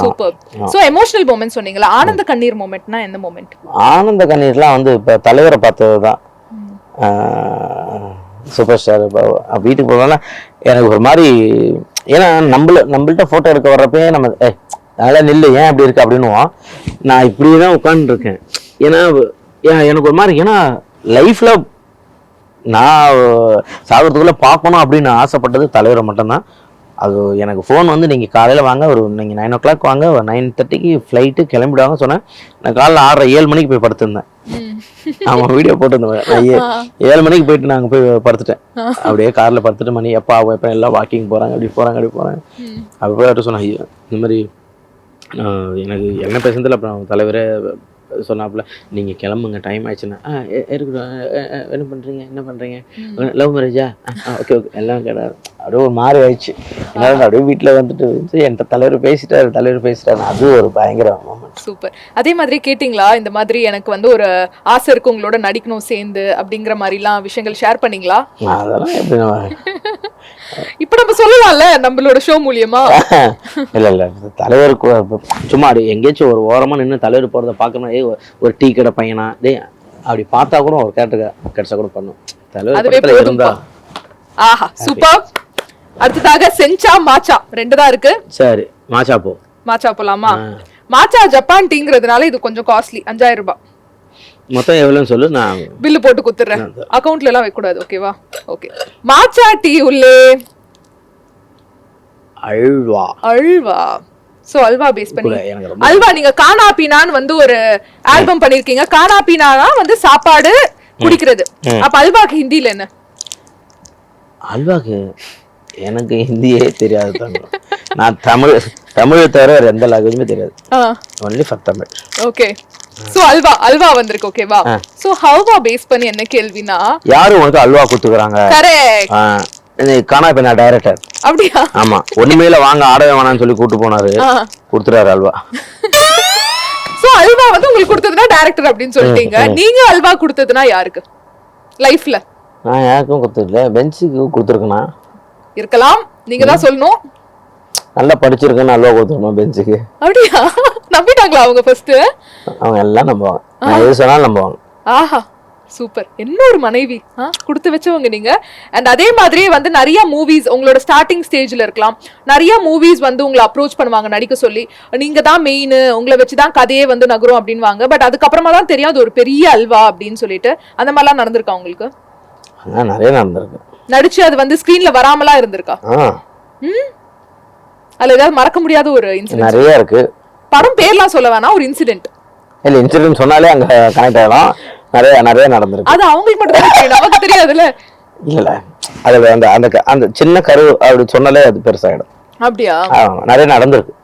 சூப்பர். சோ எமோஷனல் மொமெண்ட் சொன்னீங்களா? ஆனந்த கண்ணீர் மொமெண்ட்னா எந்த மொமெண்ட்? ஆனந்த கண்ணீர்லாம் வந்து இப்ப தலைவரை பார்த்ததுதான். சூப்பர் ஸ்டார் வீட்டுக்கு போனா எனக்கு ஒரு மாதிரி, ஏன்னா நம்மள்ட்ட போட்டோ எடுக்க வர்றப்பே நம்ம அதனால நில்லு, ஏன் அப்படி இருக்கு அப்படின்னுவோம். நான் இப்படிதான் உட்கார்ந்து இருக்கேன். ஏன்னா எனக்கு ஒரு மாதிரி, ஏன்னா லைஃப்ல நான் சாகிறதுக்குள்ள பார்க்கணும் அப்படின்னு ஆசைப்பட்டது தலைவரை மட்டும்தான். அது எனக்கு ஃபோன் வந்து நீங்கள் காலையில் வாங்க, நீங்கள் 9 o'clock வாங்க, 9:30க்கு ஃப்ளைட்டு கிளம்பிடுவாங்க சொன்னேன். நான் காலைல 6:30 மணிக்கு போய் படுத்திருந்தேன். ஆமாம், வீடியோ போட்டுருந்தேன். 7 மணிக்கு போயிட்டு நாங்கள் போய் படுத்துட்டேன். அப்படியே காரில் படுத்துட்டு மணி எப்போ ஆகும், எப்போ எல்லாம் வாக்கிங் போகிறாங்க, அப்படி போகிறாங்க. அப்படி போய் சொன்னேன், இந்த மாதிரி எனக்கு என்ன பேசுனதில்ல. அப்புறம் தலைவரே சொன்னாப்புல, நீங்கள் கிளம்புங்க, டைம் ஆயிடுச்சுன்னா இருக்கட்டும், என்ன பண்ணுறீங்க லவ் மேரேஜா? ஓகே எல்லாம் கிடையாது. அப்படியே ஒரு மாதிரி ஆயிடுச்சு. என்னால் அப்படியே வீட்டில் வந்துட்டு என்கிட்ட தலைவர் பேசிட்டாரு. அது ஒரு பயங்கர மொமெண்ட். சூப்பர். அதே மாதிரி கேட்டிங்களா, இந்த மாதிரி எனக்கு வந்து ஒரு ஆசை இருக்கு உங்களோட நடிக்கணும் சேர்ந்து அப்படிங்கிற மாதிரிலாம் விஷயங்கள் ஷேர் பண்ணீங்களா? அதெல்லாம் எப்படி இப்ப நம்ம சொல்லலாம்ல நம்மளோட ஷோ மூலியமா? இல்ல தலைவருக்கு சும்மா எங்கேயாச்சும் ஒரு ஓரமா நின்று தலைவர் போறதை பார்க்கணும். ஒரு டீ கடை பையனா அப்படி பார்த்தா கூட ஒரு கேரக்டர் கிடைச்சா கூட பண்ணும். தலைவர் இருந்தா ஆஹா, சூப்பர். அடுத்ததாக செஞ்சா மாச்சா 2 தான் இருக்கு. சரி, மாச்சா போலாமா? மாச்சா ஜப்பான் டீங்கிறதுனால இது கொஞ்சம் காஸ்ட்லி, 5000 ரூபாய். மொத்தம் எவ்வளவுன்னு சொல்லு, நான் பில்லு போட்டு குத்துறேன். அக்கவுண்ட்ல எல்லாம் வைக்க கூடாது, ஓகேவா? ஓகே. மாச்சா டீ உள்ளே அல்வா சோ அல்வா பேஸ் பண்ணி எனக்கு ரொம்ப அல்வா. நீங்க கானா பீனான்னு வந்து ஒரு ஆல்பம் பண்ணிருக்கீங்க. கானா பீனானா வந்து சாப்பாடு குடிக்கிறது. அப்ப அல்வாக்கு ஹிந்தில என்ன? அல்வாக்கு எனக்கு ஹிந்தியே தெரியாது தங்கம். நான் தமிழ் தவிர வேற எந்த லாங்குவேஜுமே தெரியாது. Only for Tamil. Okay. So halwa வந்திருக்கு. ஓகேவா? சோ ஹல்வா பேஸ் பண்ணி என்ன கேள்வினா, யாரு உனக்கு அல்வா குத்துக்குறாங்க? கரெக்ட். கானா பின்னா டைரக்டர். அப்படியா? ஆமா, ஒண்ணுமேல வாங்க ஆடவே வேணாம்னு சொல்லி கூட்டு போனாரு, கொடுத்துறாரு அல்வா. சோ அல்வா வந்து உங்களுக்கு கொடுத்ததுனா டைரக்டர் அப்படின்னு சொல்லிட்டீங்க. நீங்க அல்வா கொடுத்ததுனா யாருக்கு லைஃப்ல? நான் யாருக்கும் கொடுத்ததில்ல, பென்ஸுக்கு கொடுத்துருக்கேனா இருக்கலாம், நீங்க தான் சொல்லணும். நல்லா படிச்சிருக்கேன்னு அல்வா கொடுத்துருக்கணும் பென்ஸுக்கு. அப்படியா? நம்பிட்டாங்களா அவங்க ஃபர்ஸ்ட்? அவங்க எல்லாம் நம்புவாங்க, நான் எது சொன்னாலும் நம்புவாங்க. ஆஹா, சூப்பர். என்ன ஒரு மனைவி கொடுத்து வச்சவங்க நீங்க. அண்ட் அதே மாதிரியே வந்து நிறைய மூவிஸ் உங்களோட ஸ்டார்டிங் ஸ்டேஜ்ல இருக்கலாம், நிறைய மூவிஸ் வந்து உங்களை அப்ரோச் பண்ணுவாங்க நடிக்க சொல்லி. நீங்க தான் மெயின், உங்களை வச்சுதான் கதையே வந்து நகரும் அப்படின்வாங்க. பட் அதுக்கப்புறமா தான் தெரியும் அது ஒரு பெரிய அல்வா அப்படின்னு சொல்லிட்டு. அந்த மாதிரிலாம் நடந்திருக்கா உங்களுக்கு? நிறைய நடந்திருக்கு. நடிச்சு அது வந்து ஸ்கிரீன்ல வராமலா இருந்திருக்கா? அதுல ஏதாவது மறக்க முடியாத ஒரு இன்சிடென்ட்? நிறைய இருக்கு. படம் பேர்லாம் சொல்ல வேணாம், ஒரு இன்சிடென்ட். இல்ல, இன்சிடென்ட் சொன்னாலே அங்க கனெக்ட் ஆகலாம். நிறைய நடந்திருக்கு. அது அவங்களுக்கு மட்டும் தான் தெரியும், நமக்கு தெரியாதுல்ல. இல்ல, அது அந்த அந்த அந்த சின்ன கரு அப்படி சொன்னாலே அது பெருசாயிடும். அப்படியா? நிறைய நடந்திருக்கு.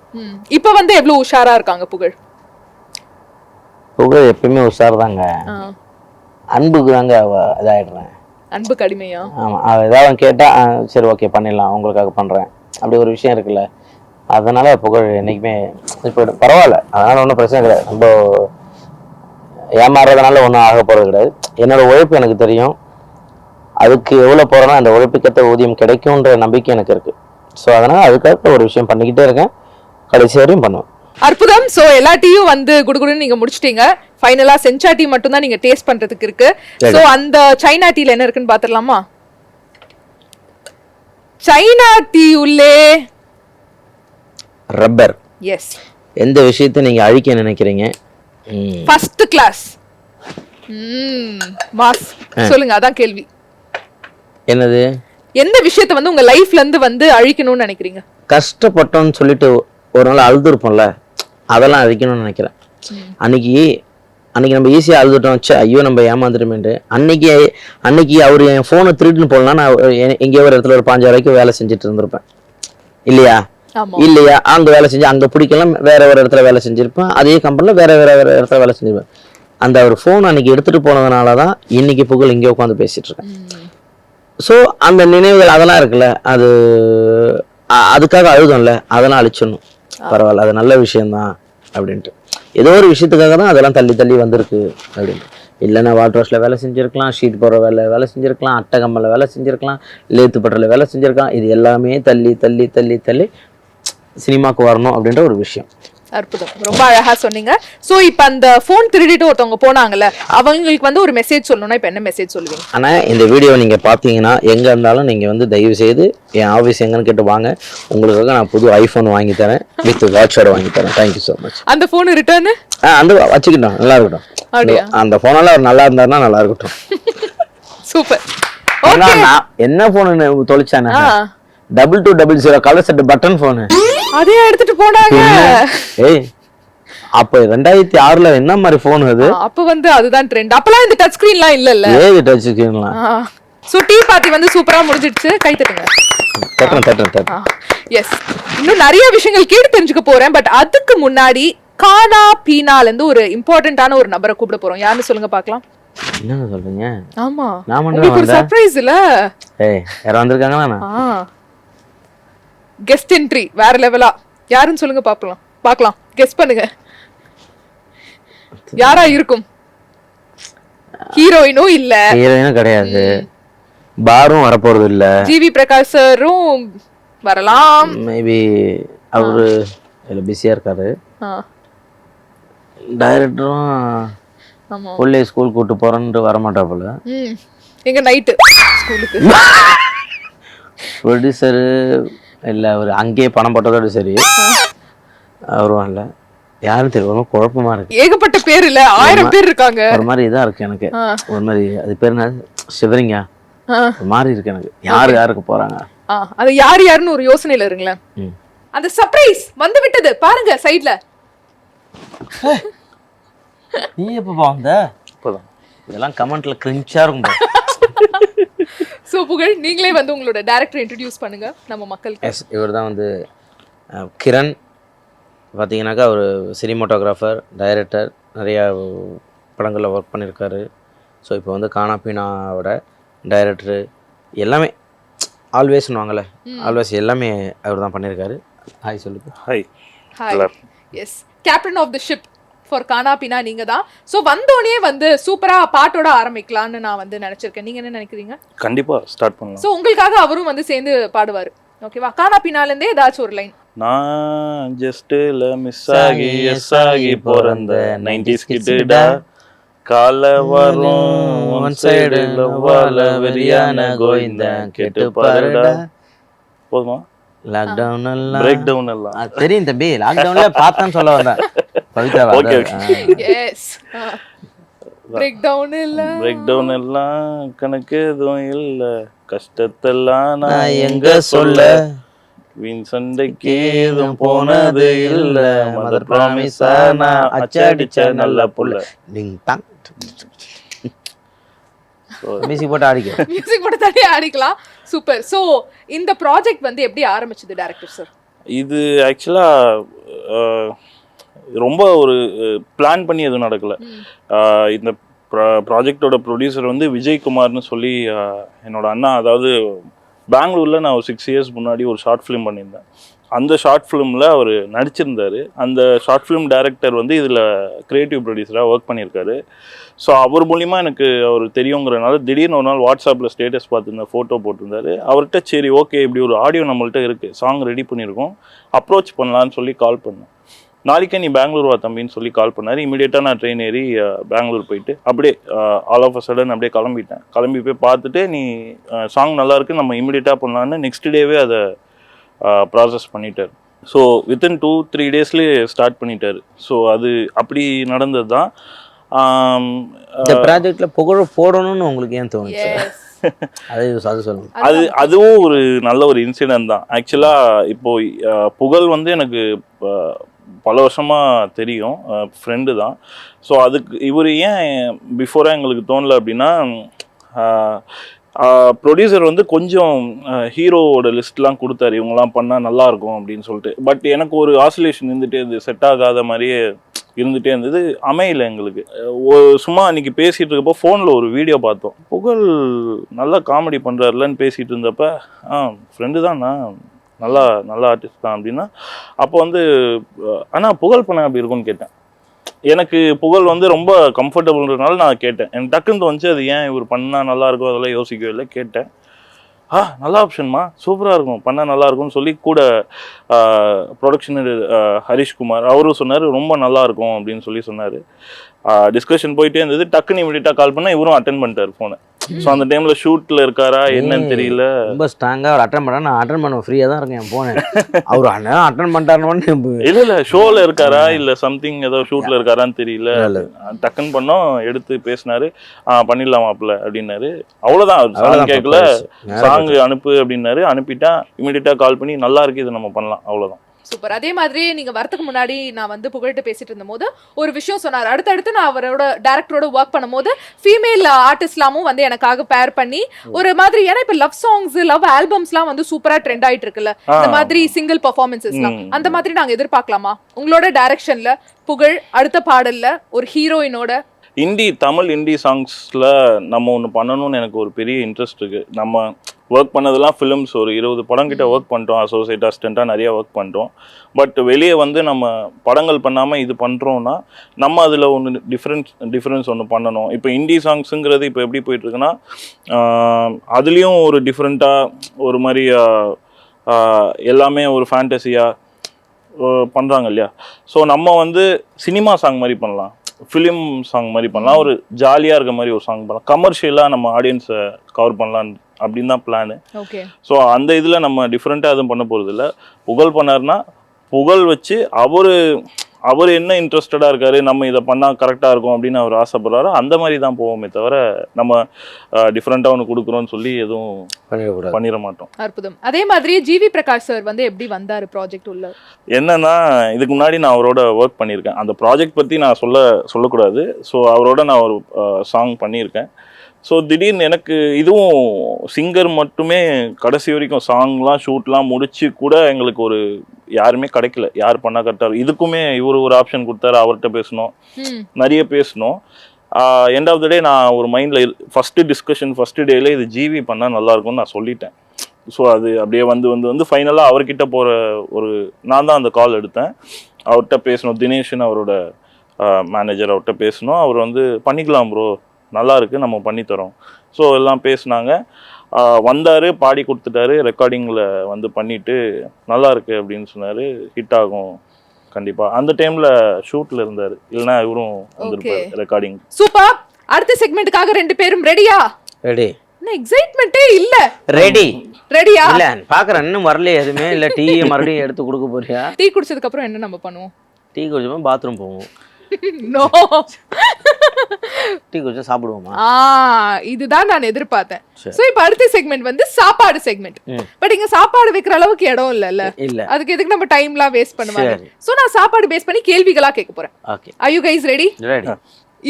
இப்ப வந்து எவ்வளவு உஷாரா இருக்காங்க புகழ்? புகழ் எப்பயுமே உஷார் தாங்க. அன்புக்கு தாங்க இதாயிடுறேன். அன்புக்கு அடிமையா? ஆமா, ஏதாவது கேட்டா சரி ஓகே பண்ணிடலாம், உங்களுக்காக பண்றேன், அப்படி ஒரு விஷயம் இருக்குல்ல. அதனால புகழ் என்னைக்குமே இப்போ பரவாயில்ல, அதனால ஒன்றும் பிரச்சனை கிடையாது. நம்ம ஏமாறுறதுனால ஒன்றும் ஆக போறது கிடையாது. என்னோட உழைப்பு எனக்கு தெரியும், அதுக்கு எவ்வளோ போறேன்னா அந்த உழைப்புக்கேற்ற ஊதியம் கிடைக்கும்ன்ற நம்பிக்கை எனக்கு இருக்கு. ஸோ அதனால அதுக்காக ஒரு விஷயம் பண்ணிக்கிட்டே இருக்கேன், கடைசி வரையும் பண்ணுவேன். அற்புதம். சோ எல்லா டீயும் வந்து குடுகுடுன்னு நீங்க முடிச்சிட்டீங்க. ஃபைனலா சென்சா டீ மட்டும் தான் நீங்க டேஸ்ட் பண்றதுக்கு இருக்கு. சோ அந்த சைனா டீல என்ன இருக்குன்னு பாத்துடலாமா? சைனா டீ உள்ளே ரப்பர். எஸ். எந்த விஷயத்தை நீங்க அழிக்க நினைக்கிறீங்க? First class. மாஸ். சொல்லுங்க, அதான் கேள்வி. என்னது? எந்த விஷயத்தை வந்து உங்க லைஃப்ல இருந்து வந்து அழிக்கணும்னு நினைக்கிறீங்க? கஷ்டப்பட்டோம்னு சொல்லிட்டு ஒரு நாள் அழுதுருப்போம்ல, அதெல்லாம் அழிக்கணும்னு நினைக்கிறேன். அன்னைக்கு நம்ம ஈஸியாக அழுதுட்டோம், வச்சு ஐயோ நம்ம ஏமாந்துட்டோமேன்ட்டு. அன்னைக்கு அவர் என் ஃபோனை திருட்டுன்னு போடலாம், நான் எங்கேயோ ஒரு இடத்துல ஒரு 5,000 ரூபாய்க்கு வேலை செஞ்சுட்டு இருந்திருப்பேன் இல்லையா? அங்க வேலை செஞ்சு அங்க பிடிக்கலாம், வேற ஒரு இடத்துல வேலை செஞ்சிருப்பேன், அதே கம்பெனில வேற இடத்துல வேலை செஞ்சிருப்பேன். அந்த ஒரு ஃபோன் அன்னைக்கு எடுத்துட்டு போனதுனாலதான் இன்னைக்கு புகழ் இங்கே உட்காந்து பேசிட்டு இருக்கேன். ஸோ அந்த நினைவுகள் அதெல்லாம் இருக்குல்ல, அதுக்காக அழுதும்ல, அதெல்லாம் அழிச்சிடணும். பரவாயில்ல, அது நல்ல விஷயம்தான் அப்படின்ட்டு. ஏதோ ஒரு விஷயத்துக்காக தான் அதெல்லாம் தள்ளி வந்திருக்கு அப்படின்ட்டு. இல்லைன்னா வாட்டர் வாஷ்ல வேலை செஞ்சிருக்கலாம், ஷீட் போடுற வேலை செஞ்சிருக்கலாம், அட்டை கம்பல்ல வேலை செஞ்சிருக்கலாம், லேத்து பட்டல வேலை செஞ்சிருக்கலாம். இது எல்லாமே தள்ளி சினிமாக்கு வரணும் அப்படின்ற ஒரு விஷயம். அற்புதம், ரொம்ப அழகா சொன்னீங்க. சோ இப்ப அந்த போன் திருடிட்டு ஒருத்தவங்க போனாங்கல்ல, அவங்களுக்கு வந்து ஒரு மெசேஜ் சொல்லணும்னா இப்ப என்ன மெசேஜ் சொல்லுவீங்க? ஆனா இந்த வீடியோ நீங்க பாத்தீங்கன்னா எங்க இருந்தாலும் நீங்க வந்து தயவு செய்து என் ஆபீஸ் எங்கன்னு கேட்டு வாங்க, உங்களுக்காக நான் புது ஐபோன் வாங்கி தரேன், வித் வாட்சோட வாங்கி தரேன். Thank you so much. அந்த போன் ரிட்டர்ன் அந்த வச்சுக்கிட்டோம், நல்லா இருக்கட்டும். அந்த போனால அவர் நல்லா இருந்தாருன்னா நல்லா இருக்கட்டும். சூப்பர். என்ன போன் தொலைச்சானே? 2200 கலர் செட் பட்டன் போனு, அதே எடுத்துட்டு போனாங்க. ஏய், அப்ப 2006ல என்ன மாதிரி போன் அது? அப்ப வந்து அதுதான் ட்ரெண்ட். அப்பலாம் இந்த டச் ஸ்கிரீன்லாம் இல்லல்ல. ஏய், டச் ஸ்கிரீன்லாம். சோ டீ பார்ட்டி வந்து சூப்பரா முடிஞ்சிடுச்சு. கை தட்டுங்க. தட்டுறேன். எஸ், இன்னும் நிறைய விஷயங்கள் கேட்டு தெரிஞ்சுக்க போறேன். பட் அதுக்கு முன்னாடி கானா பீனால இருந்து ஒரு இம்பார்ட்டன்ட்டான ஒரு நபரை கூப்பிட போறோம். யாருன்னு சொல்லுங்க பாக்கலாம். என்ன சொல்றீங்க? ஆமா, நான் உங்களுக்கு ஒரு சர்ப்ரைஸ் இல்ல? ஏய், யாரோ வந்திருக்காங்களா? கெஸ்ட் என்ட்ரி வேற லெவலா. யாருன்னு சொல்லுங்க பார்க்கலாம். கெஸ் பண்ணுங்க, யாரா இருக்கும்? ஹீரோயினும் இல்ல, ஹீரோயினும் கிடையாது, பாரும் வரப்போறது இல்ல, ஜிவி பிரகாஷ் சாரும் வரலாம், மேபி அவரு இல்ல பிஸியா இருக்காரு, டைரக்டரும் ஆமா உள்ளே ஸ்கூல் கூட்டு போறேன்னு வர மாட்டாப்புல, எங்க நைட்டு ஸ்கூலுக்கு, ப்ரொடியூசரு இல்ல அவர் அங்கேயே பணம் போட்டதோட சரி அவரும் இல்ல, யாரும் தெரியும், குழப்பமா இருக்கு. ஏகப்பட்ட பேர் இல்ல, 1000 பேர் இருக்காங்க. ஒரு மாதிரி இதா இருக்கு எனக்கு, ஒரு மாதிரி அது பேர் என்ன, சிவரிங்கா ஒரு மாதிரி இருக்கு எனக்கு. யாருக்கு போறாங்க, அது யாருன்னு ஒரு யோசனையில இருங்களேன். அந்த சர்ப்ரைஸ் வந்து விட்டது பாருங்க சைடுல. நீ எப்போ வந்த? இப்போதான். இதெல்லாம் கமெண்ட்ல கிரிஞ்சா இருக்கும். சோ புகழ், நீங்களே வந்து உங்களோட டைரக்டர் இன்ட்ரோடியூஸ் பண்ணுங்க நம்ம மக்களுக்கு. எஸ், இவர் தான் வந்து கிரண். பார்த்தீங்கன்னாக்கா ஒரு சினிமாட்டோகிராஃபர், டைரக்டர், நிறையா படங்களில் ஒர்க் பண்ணியிருக்காரு. ஸோ இப்போ வந்து கானாபீனாவோட டைரக்டரு எல்லாமே, ஆல்வேஸ்னுவாங்கள்ல, ஆல்வேஸ் எல்லாமே அவர் தான் பண்ணியிருக்காரு. ஹாய் சொல்லுங்க. Hi. Hi. Yes, captain of the ship for கானாபீனா நீங்க தான். ஸோ வந்தோடனே வந்து சூப்பரா பாட்டோட ஆரம்பிக்கலாம்னு நான் வந்து நினைச்சிருக்கேன். நீங்க என்ன நினைக்கிறீங்க? கண்டிப்பா ஸ்டார்ட் பண்ணலாம். ஸோ உங்களுக்காக அவரும் வந்து சேர்ந்து பாடுவாரு. ஓகேவா? கானாபீனால இருந்தே ஏதாச்சும் ஒரு லைன். நான் ஜஸ்ட்ல மிஸ் ஆகி எஸ் ஆகி பிறந்த 90s கிட்டடா, கால வரும் ஒன் சைடு லவ்வால வெறியான கோவிந்தன் கேட்டு பாருடா. போதுமா? லாக்டவுன் எல்லாம் பிரேக் டவுன் எல்லாம் தெரியும் தம்பி, லாக்டவுன்ல பார்த்தான்னு சொல்ல வந்தேன். Pavithra Okay, yes, break down இல்ல, பிரேக் டவுன் எல்லாம் கணக்கு எதுவும் இல்ல, கஷ்டத்தெல்லாம் நான் எங்க சொல்ல, வீண் சண்டைக்கு ஏதும் போனது இல்ல, மதர் ப்ராமிஸா நான் அச்சடிச்ச நல்ல புள்ள. டிங் டாங் மியூசிக் போட்டு ஆடிக்க. மியூசிக் போட்டு தனியா ஆடிக்கலாம். சூப்பர். ஸோ இந்த ப்ராஜெக்ட் வந்து எப்படி ஆரம்பிச்சது டைரக்டர் சார்? இது ஆக்சுவலா ரொம்ப ஒரு பிளான் பண்ணி எதுவும் நடக்கல. இந்த ப்ராஜெக்டோட ப்ரொடியூசர் வந்து விஜய்குமார்னு சொல்லி என்னோட அண்ணா, அதாவது பெங்களூரில் நான் ஒரு 6 இயர்ஸ் முன்னாடி ஒரு ஷார்ட் ஃபிலிம் பண்ணியிருந்தேன். அந்த ஷார்ட் ஃபிலிமில் அவர் நடிச்சிருந்தார். அந்த ஷார்ட் ஃபிலிம் டைரக்டர் வந்து இதில் க்ரியேட்டிவ் ப்ரொடியூசராக ஒர்க் பண்ணியிருக்காரு. ஸோ அவர் மூலிமா எனக்கு அவர் தெரியுங்கிறனால திடீர்னு ஒரு நாள் வாட்ஸ்அப்பில் ஸ்டேட்டஸ் பார்த்துருந்தேன், ஃபோட்டோ போட்டிருந்தாரு. அவர்கிட்ட சரி ஓகே, இப்படி ஒரு ஆடியோ நம்மள்ட்ட இருக்குது, சாங் ரெடி பண்ணியிருக்கோம், அப்ரோச் பண்ணலான்னு சொல்லி கால் பண்ணேன். நாளைக்கே நீ பெங்களூர் வா தம்பின்னு சொல்லி கால் பண்ணார். இமீடியட்டாக நான் ட்ரெயின் ஏறி பெங்களூர் போயிட்டு அப்படியே ஆல் ஆஃப் அ சடன் அப்படியே கிளம்பிட்டேன். கிளம்பி போய் பார்த்துட்டு நீ சாங் நல்லாயிருக்கு, நம்ம இமீடியட்டாக பண்ணலான்னு நெக்ஸ்ட் டேவே அதை ப்ராசஸ் பண்ணிட்டார். ஸோ வித்தின் 2-3 டேஸ்லேயே ஸ்டார்ட் பண்ணிட்டார். ஸோ அது அப்படி நடந்தது தான். இந்த ப்ராஜெக்ட்ல புகழ போடணும்னு உங்களுக்கு ஏன் தோணுச்சு? அது சொல்லுங்க. அதுவும் ஒரு நல்ல ஒரு இன்சிடென்ட் தான். ஆக்சுவலாக இப்போ புகழ் வந்து எனக்கு பல வருஷமாக தெரியும், ஃப்ரெண்டு தான். ஸோ அதுக்கு இவர் ஏன் பிஃபோராக எங்களுக்கு தோணலை அப்படின்னா, ப்ரொடியூசர் வந்து கொஞ்சம் ஹீரோவோட லிஸ்ட்லாம் கொடுத்தாரு, இவங்கெல்லாம் பண்ணால் நல்லாயிருக்கும் அப்படின்னு சொல்லிட்டு. பட் எனக்கு ஒரு ஆசிலேஷன் இருந்துகிட்டே இருந்தது, செட் ஆகாத மாதிரியே இருந்துகிட்டே இருந்தது, அமையலை எங்களுக்கு. சும்மா அன்றைக்கி பேசிகிட்டு இருக்கப்போ ஃபோனில் ஒரு வீடியோ பார்த்தோம், புகழ் நல்லா காமெடி பண்ணுறாருலன்னு பேசிகிட்டு இருந்தப்போ, ஃப்ரெண்டு தான்ண்ணா, நல்ல ஆர்டிஸ்ட் தான் அப்படின்னா. அப்போ வந்து ஆனால் புகழ் பண்ண அப்படி இருக்கும்னு கேட்டேன். எனக்கு புகழ் வந்து ரொம்ப கம்ஃபர்டபுள்ன்றதுனால நான் கேட்டேன். எனக்கு டக்குன்னு வந்துச்சு, அது ஏன் இவர் பண்ணால் நல்லாயிருக்கும் அதெல்லாம் யோசிக்கவே இல்லை. கேட்டேன், நல்ல ஆப்ஷன்மா, சூப்பராக இருக்கும், பண்ணால் நல்லாயிருக்கும்னு சொல்லி கூட ப்ரொடக்ஷனர் ஹரிஷ்குமார் அவரும் சொன்னார், ரொம்ப நல்லாயிருக்கும் அப்படின்னு சொல்லி சொன்னார். டிஸ்கஷன் போயிட்டே இருந்தது. டக்குன்னு இமீடியட்டாக கால் பண்ணால் இவரும் அட்டென்ட் பண்ணிட்டார் ஃபோனை. ஸோ அந்த டைமில் ஷூட்டில் இருக்காரா என்னன்னு தெரியல, ரொம்ப ஸ்ட்ராங்காக அவர் அட்டன் பண்ணா. நான் அட்டன் பண்ண ஃப்ரீயாக தான் இருக்கேன் போனேன். அவர் அட்டன் பண்ணிட்டாருன்னு இல்லை ஷோவில் இருக்காரா இல்லை சம்திங் ஏதோ ஷூட்டில் இருக்காரான்னு தெரியல. டக்குன்னு பண்ணோம், எடுத்து பேசினாரு, பண்ணிடலாமாப்ல அப்படின்னாரு. அவ்வளோதான், சாங் கேட்கல, சாங் அனுப்பு அப்படின்னாரு. அனுப்பிட்டா இமீடியட்டாக கால் பண்ணி நல்லா இருக்கு, இது நம்ம பண்ணலாம், அவ்வளோதான். சூப்பர். அதே மாதிரி நீங்க வரதுக்கு முன்னாடி நான் வந்து புகழ்கிட்ட பேசிட்டு இருந்த போது ஒரு விஷயம் சொன்னார். அடுத்தடுத்து நான் அவரோட டைரக்டரோட ஒர்க் பண்ணும்போது ஃபீமேல் ஆர்டிஸ்ட்லாமும் வந்து எனக்காக பேர் பண்ணி ஒரு மாதிரி, ஏன்னா இப்ப லவ் சாங்ஸ், லவ் ஆல்பம்ஸ்லாம் வந்து சூப்பரா ட்ரெண்ட் ஆயிட்டு இருக்குல்ல, இந்த மாதிரி சிங்கிள் பெர்ஃபார்மன்சஸ்லாம், அந்த மாதிரி நாங்க எதிர்பார்க்கலாமா உங்களோட டைரக்ஷன்ல? புகழ் அடுத்த பாடல்ல ஒரு ஹீரோயினோட தமிழ் இந்தி சாங்ஸில் நம்ம ஒன்று பண்ணணும்னு எனக்கு ஒரு பெரிய இன்ட்ரெஸ்ட் இருக்குது. நம்ம ஒர்க் பண்ணதெல்லாம் ஃபிலிம்ஸ் ஒரு 20 படம் கிட்ட ஒர்க் பண்ணிட்டோம், அசோசியேட் அசிஸ்டண்ட்டாக நிறையா ஒர்க் பண்ணிட்டோம். பட் வெளியே வந்து நம்ம படங்கள் பண்ணாமல் இது பண்ணுறோன்னா நம்ம அதில் ஒன்று டிஃப்ரென்ஸ் ஒன்று பண்ணணும். இப்போ இந்தி சாங்ஸுங்கிறது இப்போ எப்படி போயிட்டுருக்குன்னா, அதுலேயும் ஒரு டிஃப்ரெண்ட்டாக ஒரு மாதிரி எல்லாமே ஒரு ஃபேண்டசியாக பண்ணுறாங்க இல்லையா. ஸோ நம்ம வந்து சினிமா சாங் மாதிரி பண்ணலாம், ஃபிலிம் சாங் மாதிரி பண்ணலாம், ஒரு ஜாலியாக இருக்க மாதிரி ஒரு சாங் பண்ணலாம், கமர்ஷியலாக நம்ம ஆடியன்ஸை கவர் பண்ணலாம் அப்படின்னு தான் பிளானு. ஸோ அந்த இதில் நம்ம டிஃப்ரெண்ட்டாக எதுவும் பண்ண போகிறது இல்லை. புகழ் பண்ணார்னா புகழ் வச்சு அவர் என்ன இன்ட்ரெஸ்டடாக இருக்காரு, நம்ம இதை பண்ணால் கரெக்டாக இருக்கும் அப்படின்னு அவர் ஆசைப்படுறாரோ அந்த மாதிரி தான் போவோமே தவிர நம்ம டிஃப்ரெண்ட்டாக ஒன்று கொடுக்குறோன்னு சொல்லி எதுவும் பண்ணிட மாட்டோம். அற்புதம். அதே மாதிரி ஜிவி பிரகாஷ் சார் வந்து எப்படி வந்தார் ப்ராஜெக்ட் உள்ள? என்னன்னா, இதுக்கு முன்னாடி நான் அவரோட ஒர்க் பண்ணியிருக்கேன். அந்த ப்ராஜெக்ட் பற்றி நான் சொல்லக்கூடாது. ஸோ அவரோட நான் ஒரு சாங் பண்ணியிருக்கேன். ஸோ திடீர்னு எனக்கு இதுவும் சிங்கர் மட்டுமே கடைசி வரைக்கும் சாங்லாம் ஷூட்லாம் முடிச்சு கூட எங்களுக்கு ஒரு யாருமே கிடைக்கல, யார் பண்ணால் கரெக்டாக. இதுக்குமே இவர் ஒரு ஆப்ஷன் கொடுத்தாரு, அவர்கிட்ட பேசணும், நிறைய பேசணும். எண்ட் ஆஃப் த டே நான் ஒரு மைண்டில் ஃபஸ்ட்டு டேல இது ஜிவி பண்ணால் நல்லாயிருக்கும்னு நான் சொல்லிட்டேன். ஸோ அது அப்படியே வந்து ஃபைனலாக அவர்கிட்ட போகிற ஒரு நான் தான் அந்த கால் எடுத்தேன். அவர்கிட்ட பேசணும், தினேஷ்னு அவரோட மேனேஜர், அவர்கிட்ட பேசணும். அவர் வந்து பண்ணிக்கலாம் ப்ரோ, நல்லா இருக்குது, நம்ம பண்ணித்தரோம். ஸோ எல்லாம் பேசினாங்க. வந்தார், பாடி கொடுத்துட்டாரு, ரெக்கார்டிங்கில் வந்து பண்ணிவிட்டு நல்லா இருக்கு அப்படின்னு சொன்னார். ஹிட் ஆகும் கண்டிப்பாக. அந்த டைமில் ஷூட்டில் இருந்தார், இல்லைனா இவரும் வந்திருப்பாரு ரெக்கார்டிங். சூப்பர். அடுத்த செக்மெண்ட்டுக்காக 2 பேரும் ரெடியா? ரெடி. என்ன எக்ஸைட்மெண்ட்டே இல்ல. ரெடியா? இல்ல பாக்குறேன், இன்னும் வரல எதுவுமே இல்ல. டீ மறுபடியும் எடுத்து கொடுக்க போறியா? டீ குடிச்சதுக்கு அப்புறம் என்ன நம்ம பண்ணுவோம்? டீ குடிச்சோம் பாத்ரூம் போவோம். நோ, டீ குடிச்சா சாப்பிடுவோமா? இதுதான் நான் எதிர்பார்த்தேன். சோ இப்போ அடுத்த செக்மெண்ட் வந்து சாப்பாடு செக்மெண்ட். பட் இங்க சாப்பாடு வைக்கிற அளவுக்கு இடம் இல்ல. அதுக்கு எதுக்கு நம்ம டைம்லாம் வேஸ்ட் பண்ணுவாங்க? சோ நான் சாப்பாடு பேஸ் பண்ணி கேள்விகளா கேட்க போறேன். Okay, are you guys ready? Ready.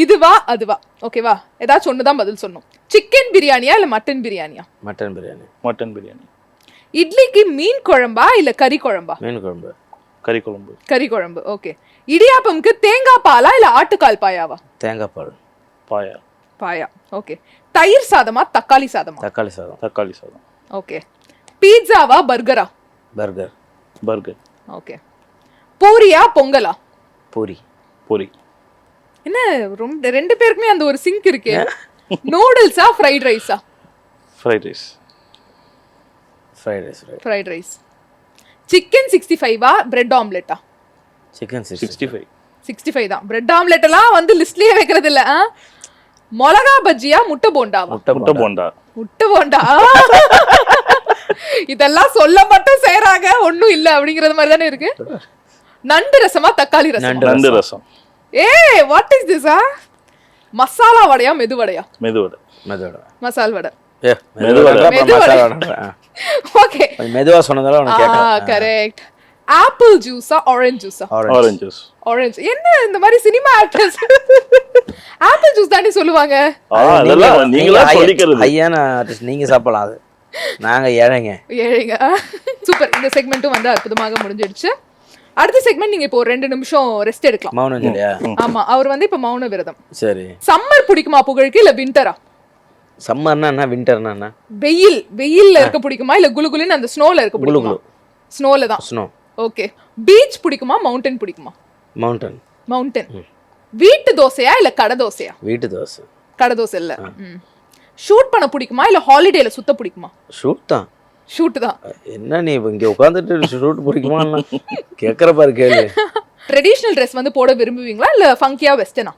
இதுவா அதுவா? ஓகேவா? ஏதாச்சும் ஒண்ணுதான் பதில் சொல்லணும். சிக்கன் பிரியாணியா இல்ல மட்டன் பிரியாணியா? மட்டன் பிரியாணி. மட்டன் பிரியாணி. இட்லிக்கு மீன் குழம்பா இல்ல கறி குழம்பா? மீன் குழம்பு. கறி குழம்பு. கறி குழம்பு. ஓகே. இடியாப்பம்க்கு தேங்காய் பாலா இல்ல ஆட்டுக்கால் பாயாவா? தேங்காய் பால். பாயா. ஓகே. தயிர் சாதமா தக்காளி சாதமா? தக்காளி சாதம். தக்காளி சாதம். ஓகே. பீட்சாவா பர்கரா? பர்கர். ஓகே. பூரியா பொங்கலா? பூரி. என்ன 2 பேருக்குமே அந்த ஒரு சிங்க் இருக்கே. நூடுல்ஸா ஃப்ரைட் ரைஸா? Fried rice. சிக்கன் 65வா பிரெட் ஆம்லெட்டா? சிக்கன் 65 தான். பிரெட் ஆம்லெட் எல்லாம் வந்து லிஸ்ட்லயே வைக்கிறது இல்ல. மிளகா பஜ்ஜியா முட்டை போண்டாவா? முட்டை போண்டா. இதெல்லாம் சொல்ல மட்டும் செய்யறாங்க, ஒண்ணும் இல்ல அப்படிங்கறது மாதிரி தானே இருக்கு. நண்டு ரசமா தக்காளி ரசம்? நண்டு ரசம். ஏய், வாட் இஸ் திஸ்? மசாலா வடையா மெது வடையா? மசால் வடை. ஓகே, மெதுவா சொன்னதால உனக்கு கேட்கல. கரெக்ட். ஆப்பிள் ஜூஸா ஆரஞ்சு ஜூஸா? ஆரஞ்சு. என்ன இந்த மாதிரி சினிமா ஆக்டர்ஸ் ஆப்பிள் ஜூஸ் தானே சொல்லுவாங்க. ஐயான ஆர்டிஸ்ட் நீங்க சாப்பிடலாம், அது நாங்க ஏழைங்க. சூப்பர். இந்த செக்மெண்ட்டும் வந்து அற்புதமாக முடிஞ்சிடுச்சு. அடுத்த செக்மெண்ட் நீங்க இப்போ 2 நிமிஷம் ரெஸ்ட் எடுக்கலாம். மௌனம் இல்லையா? ஆமா, அவர் வந்து இப்ப மௌன விரதம். சரி. சம்மர் பிடிக்குமா புகழுக்கு இல்ல விண்டரா? சம்மர்னா என்ன, விண்டர்னா என்ன? வெயில்ல இருக்க பிடிக்குமா இல்ல குளுகுலுன்னு அந்த ஸ்னோல இருக்க பிடிக்குமா? ஸ்னோல தான். ஸ்னோ. ஓகே. பீச் பிடிக்குமா மவுண்டன் பிடிக்குமா? மவுண்டன். வீட்டு தோசையா இல்ல கடை தோசையா? வீட்டு தோசை. கடை தோசை இல்ல. ஷூட் பண்ண பிடிக்குமா இல்ல ஹாலிடேல சுத்த பிடிக்குமா? ஷூட் தான். என்ன நீ இங்க உட்கார்ந்துட்டு ஷூட் பிடிக்குமா கேக்குற பாரு கேளு. ட்ரெடிஷனல் Dress வந்து போட விரும்புவீங்களா இல்ல ஃபங்கியா வெஸ்டர்னா?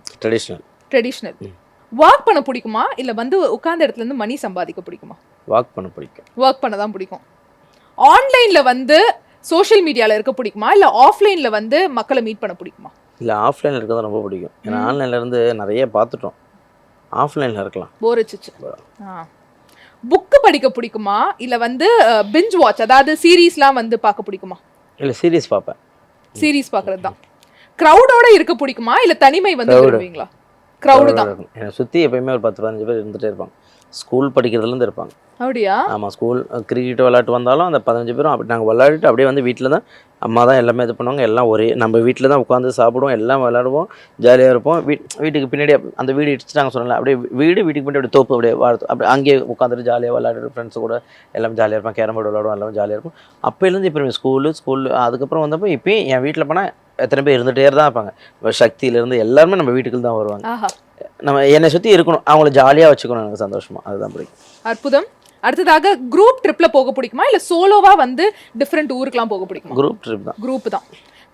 ட்ரெடிஷனல். வாக் பண்ண பிடிக்குமா இல்ல வந்து உட்கார்ந்த இடத்துல இருந்து மணி சம்பாதிக்க பிடிக்குமா? வாக் பண்ண பிடிக்கும். வாக் பண்ண தான் பிடிக்கும். ஆன்லைன்ல வந்து சோஷியல் மீடியால இருக்க பிடிக்குமா இல்ல ஆஃப்லைன்ல வந்து மக்களை மீட் பண்ண பிடிக்குமா? இல்ல ஆஃப்லைன்ல இருக்கறது ரொம்ப பிடிக்கும். ஏன்னா ஆன்லைன்ல இருந்து நிறைய பார்த்துட்டோம், ஆஃப்லைன்ல இருக்கலாம். போர் அடிச்சிச்சு. புக் படிக்க பிடிக்குமா இல்ல வந்து பிஞ்ச் வாட்ச், அதாவது சீரிஸ்லாம் வந்து பார்க்க பிடிக்குமா? இல்ல சீரிஸ் பார்ப்பேன். சீரிஸ் பார்க்கறது தான். கிரவுடோட இருக்க பிடிக்குமா இல்ல தனிமை வந்து விரும்புவீங்களா? கிரவுட் தான். என்ன சுத்தி எப்பயுமே ஒரு 10-15 பேர் இருந்துட்டே இருப்பாங்க. ஸ்கூல் படிக்கிறதுல இருந்து இருப்பாங்க. அப்படியா? ஆமாம், ஸ்கூல் கிரிக்கெட் விளையாட்டு வந்தாலும் அந்த 15 பேரும் அப்படி நாங்கள் விளையாடிட்டு அப்படியே வந்து வீட்டில் தான் அம்மா தான் எல்லாமே இது பண்ணுவாங்க. எல்லாம் ஒரே நம்ம வீட்டில் தான் உட்காந்து சாப்பிடுவோம், எல்லாம் விளையாடுவோம், ஜாலியாக இருப்போம். வீட்டுக்கு பின்னாடி அந்த வீடு இடிச்சுட்டாங்க சொன்னால அப்படியே வீட்டுக்கு பின்னாடி அப்படியே தோப்பு அப்படியே வாழ்த்து அப்படி அங்கேயே உட்காந்துட்டு ஜாலியாக விளையாடுற ஃப்ரெண்ட்ஸு கூட எல்லாமே ஜாலியாக இருப்பான். கேரம் போர்டு விளையாடுவோம், எல்லாமே ஜாலியாக இருக்கும். அப்போலேருந்து இப்போ ஸ்கூல் அதுக்கப்புறம் வந்தப்போ இப்போயும் என் வீட்டில் போனால் எத்தனை பேர் இருந்துகிட்டே தான் இருப்பாங்க. சக்தியிலேருந்து எல்லாருமே நம்ம வீட்டுக்கு தான் வருவாங்க. நம்ம என்னை சுற்றி இருக்கணும், அவங்கள ஜாலியாக வச்சுக்கணும், எனக்கு சந்தோஷமா, அதுதான் பிடிக்கும். அற்புதம். அடுத்ததாக குரூப் ட்ரிப்ல போக பிடிக்குமா இல்ல சோலோவா வந்து டிஃபரெண்ட் ஊருக்குலாம் போக பிடிக்குமா? குரூப் தான்.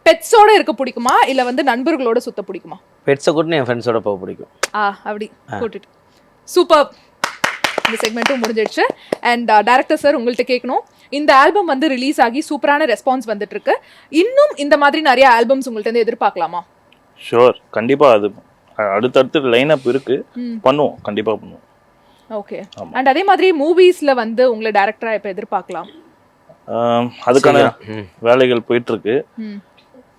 பெட்ஸோட இருக்க பிடிக்குமா இல்ல வந்து நண்பர்களோட சுத்த பிடிக்குமா? பெட்ஸை கூட்டு என் ஃப்ரெண்ட்ஸோட போக பிடிக்கும். அப்படி கூட்டிட்டு. சூப்பர். இந்த செக்மெண்ட்டும் முடிஞ்சிடுச்சு. அண்ட் டைரக்டர் சார் உங்கள்கிட்ட கேட்கணும், இந்த ஆல்பம் வந்து ரிலீஸ் ஆகி சூப்பரான ரெஸ்பான்ஸ் வந்துட்டு இருக்கு. இன்னும் இந்த மாதிரி நிறைய ஆல்பம்ஸ் உங்கள்ட்ட இருந்து எதிர்பார்க்கலாமா? ஷோர், கண்டிப்பா. அது அடுத்தடுத்து லைனப் இருக்கு, பண்ணுவோம், கண்டிப்பா பண்ணுவோம். ஓகே. அண்ட் அதே மாதிரி மூவிஸ்ல வந்து உங்களை டைரக்டரா இப்ப எதிர்பார்க்கலாம்? அதுக்கான வேலைகள் போயிட்டு இருக்கு,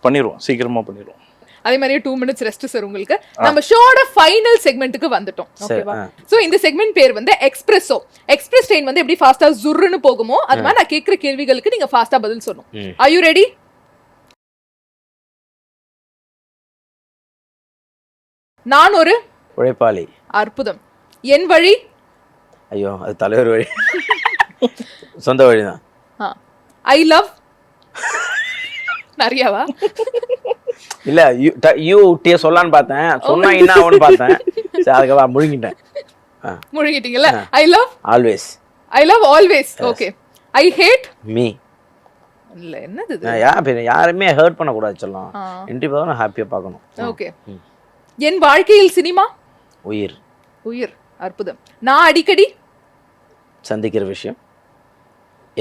பண்ணிடுவோம், சீக்கிரமா பண்ணிடுவோம். அதே மாதிரி 2 minutes ரெஸ்ட் சார் உங்களுக்கு. நம்ம ஷோட ஃபைனல் செக்மெண்ட்டுக்கு வந்துட்டோம். ஓகேவா? சோ இந்த செக்மெண்ட் பேர் வந்து எக்ஸ்பிரஸோ. எக்ஸ்பிரஸ் ட்ரெயின் வந்து எப்படி ஃபாஸ்டா ஜுர்ருன்னு போகுமோ அது மாதிரி நான் கேக்குற கேள்விகளுக்கு நீங்க ஃபாஸ்டா பதில் சொல்லணும். Are you ready? நான் ஒரு உழைப்பாளி. அற்புதம். என் வழி? ஐயோ, அது தலைவர் வழி. சொந்த வழிதான். I love? நிறையவா? இல்ல, யூ டே சொல்லலான்னு பார்த்தேன், சொன்னா என்ன ஆகும்னு பார்த்தேன். சரி, அதுக்கப்புறம் முழுங்கிட்டேன். முழுங்கிட்டீங்கல்ல. I love always. I love always. Okay. I hate me. இல்ல, என்னது இது? யாருமே ஹர்ட் பண்ண கூடாது சொல்லலாம். இன்ட்ரி பார்க்கணும், ஹாப்பியா பார்க்கணும். ஓகே. என் வாழ்க்கையில் சினிமா? உயிர். உயிர். அற்புதம். நான் அடிக்கடி சந்திக்கிற விஷயம்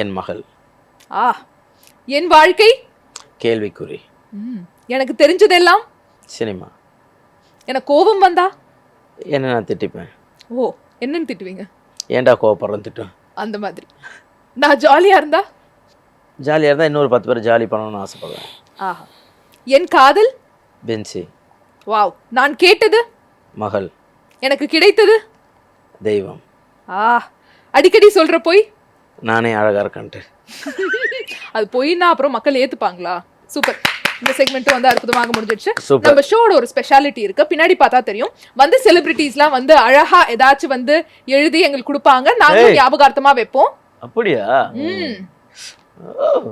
என் மகள். என் வாழ்க்கை கேள்விக்குறி. எனக்கு தெரிஞ்சதெல்லாம் சினிமா. எனக்கு கோபம் வந்தா என்ன நான் திட்டிப்பேன். ஓ, என்னன்னு திட்டுவீங்க? ஏன்டா கோவப்படுறேன்னு திட்டும். அந்த மாதிரி. நான் ஜாலியா இருந்தா? ஜாலியாக இருந்தால் இன்னொரு 10 பேர் ஜாலி பண்ணணும்னு ஆசைப்படுவேன். என் காதல்? பென்சி. வாவ். நான் கேட்டது? மகள். எனக்கு கிடைத்தது? தெய்வம். அடிக்கடி சொல்ற போய்? நானே அழகா இருக்கேன்ட்டு. அது போயின்னா அப்புறம் மக்கள் ஏத்துப்பாங்களா? சூப்பர். இந்த செக்மெண்ட் வந்து அற்புதமாக முடிஞ்சிடுச்சு. நம்ம ஷோட ஒரு ஸ்பெஷாலிட்டி இருக்கு, பின்னாடி பார்த்தா தெரியும். வந்து செலிபிரிட்டிஸ்லாம் வந்து அழகா ஏதாச்சும் வந்து எழுதி எங்களுக்கு கொடுப்பாங்க, நாங்க ஞாபகார்த்தமா வைப்போம். அப்படியா?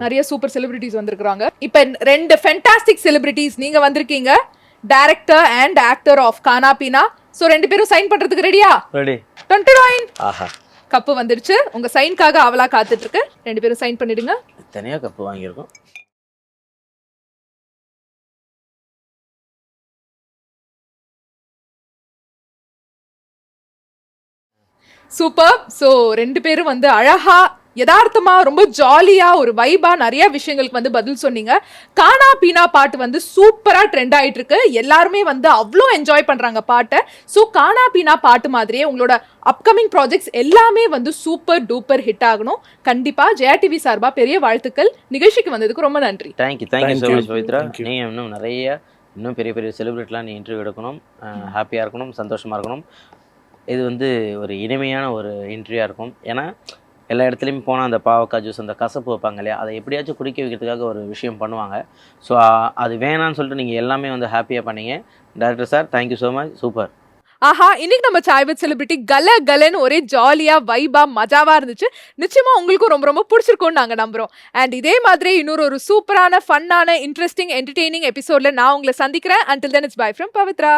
நிறைய சூப்பர் செலிபிரிட்டிஸ் வந்திருக்காங்க. இப்ப 2 ஃபென்டாஸ்டிக் செலிபிரிட்டிஸ் நீங்க வந்திருக்கீங்க, டைரக்டர் அண்ட் ஆக்டர் ஆஃப் கானா பீனா. சோ 2 பேரும் சைன் பண்றதுக்கு ரெடியா? ரெடி. 29. ஆஹா, கப்பு வந்துருச்சு. உங்க சைன்காக அவளா காத்துட்டு இருக்கு. 2 பேரும் சைன் பண்ணிடுங்க. தனியா கப்பு வாங்கியிருக்கோம். சூப்பர். சோ 2 பேரும் வந்து அழகா யதார்த்தமா ரொம்ப ஜாலியா ஒரு வைபா நிறைய விஷயங்களுக்கு வந்து பதில் சொன்னீங்க. கானா பீனா பாட்டு வந்து சூப்பரா ட்ரெண்ட் ஆயிட்டு இருக்கு. எல்லாருமே வந்து அவ்வளோ என்ஜாய் பண்றாங்க பாட்டை. ஸோ கானா பீனா பாட்டு மாதிரியே உங்களோட அப்கமிங் ப்ராஜெக்ட்ஸ் எல்லாமே வந்து சூப்பர் டூப்பர் ஹிட் ஆகணும். கண்டிப்பா ஜெயா டிவி சார்பா பெரிய வாழ்த்துக்கள். நிகழ்ச்சிக்கு வந்ததுக்கு ரொம்ப நன்றி. Thank you so much Pavithra. நீ இன்னும் பெரிய பெரிய செலிபிரிட்டிலாம் நீ இன்டர்வியூ எடுக்கணும், ஹாப்பியாக இருக்கணும், சந்தோஷமாக இருக்கணும். இது வந்து ஒரு இனிமையான ஒரு இன்டர்வியூவாக இருக்கும். ஏன்னா எல்லா இடத்துலையும் போனால் அந்த பாவக்காய் ஜூஸ், அந்த கசப்பு வைப்பாங்க இல்லையா, அதை எப்படியாச்சும் குடிக்க வைக்கிறதுக்காக ஒரு விஷயம் பண்ணுவாங்க. ஸோ அது வேணான்னு சொல்லிட்டு நீங்கள் எல்லாமே வந்து ஹாப்பியாக பண்ணீங்க. Director sir, thank you so much. Super. இன்னைக்கு நம்ம சாய் வித் செலிபிரிட்டி கலன்னு ஒரே ஜாலியா வைபா மஜாவா இருந்துச்சு. நிச்சயமா உங்களுக்கும் ரொம்ப ரொம்ப பிடிச்சிருக்கும்னு நாங்க நம்புறோம். அண்ட் இதே மாதிரி இன்னொரு சூப்பரான ஃபன்னான இன்ட்ரெஸ்டிங் என்டர்டெய்னிங் எபிசோட்ல நான் உங்களை சந்திக்கிறேன். Until then, it's bye from Pavitra.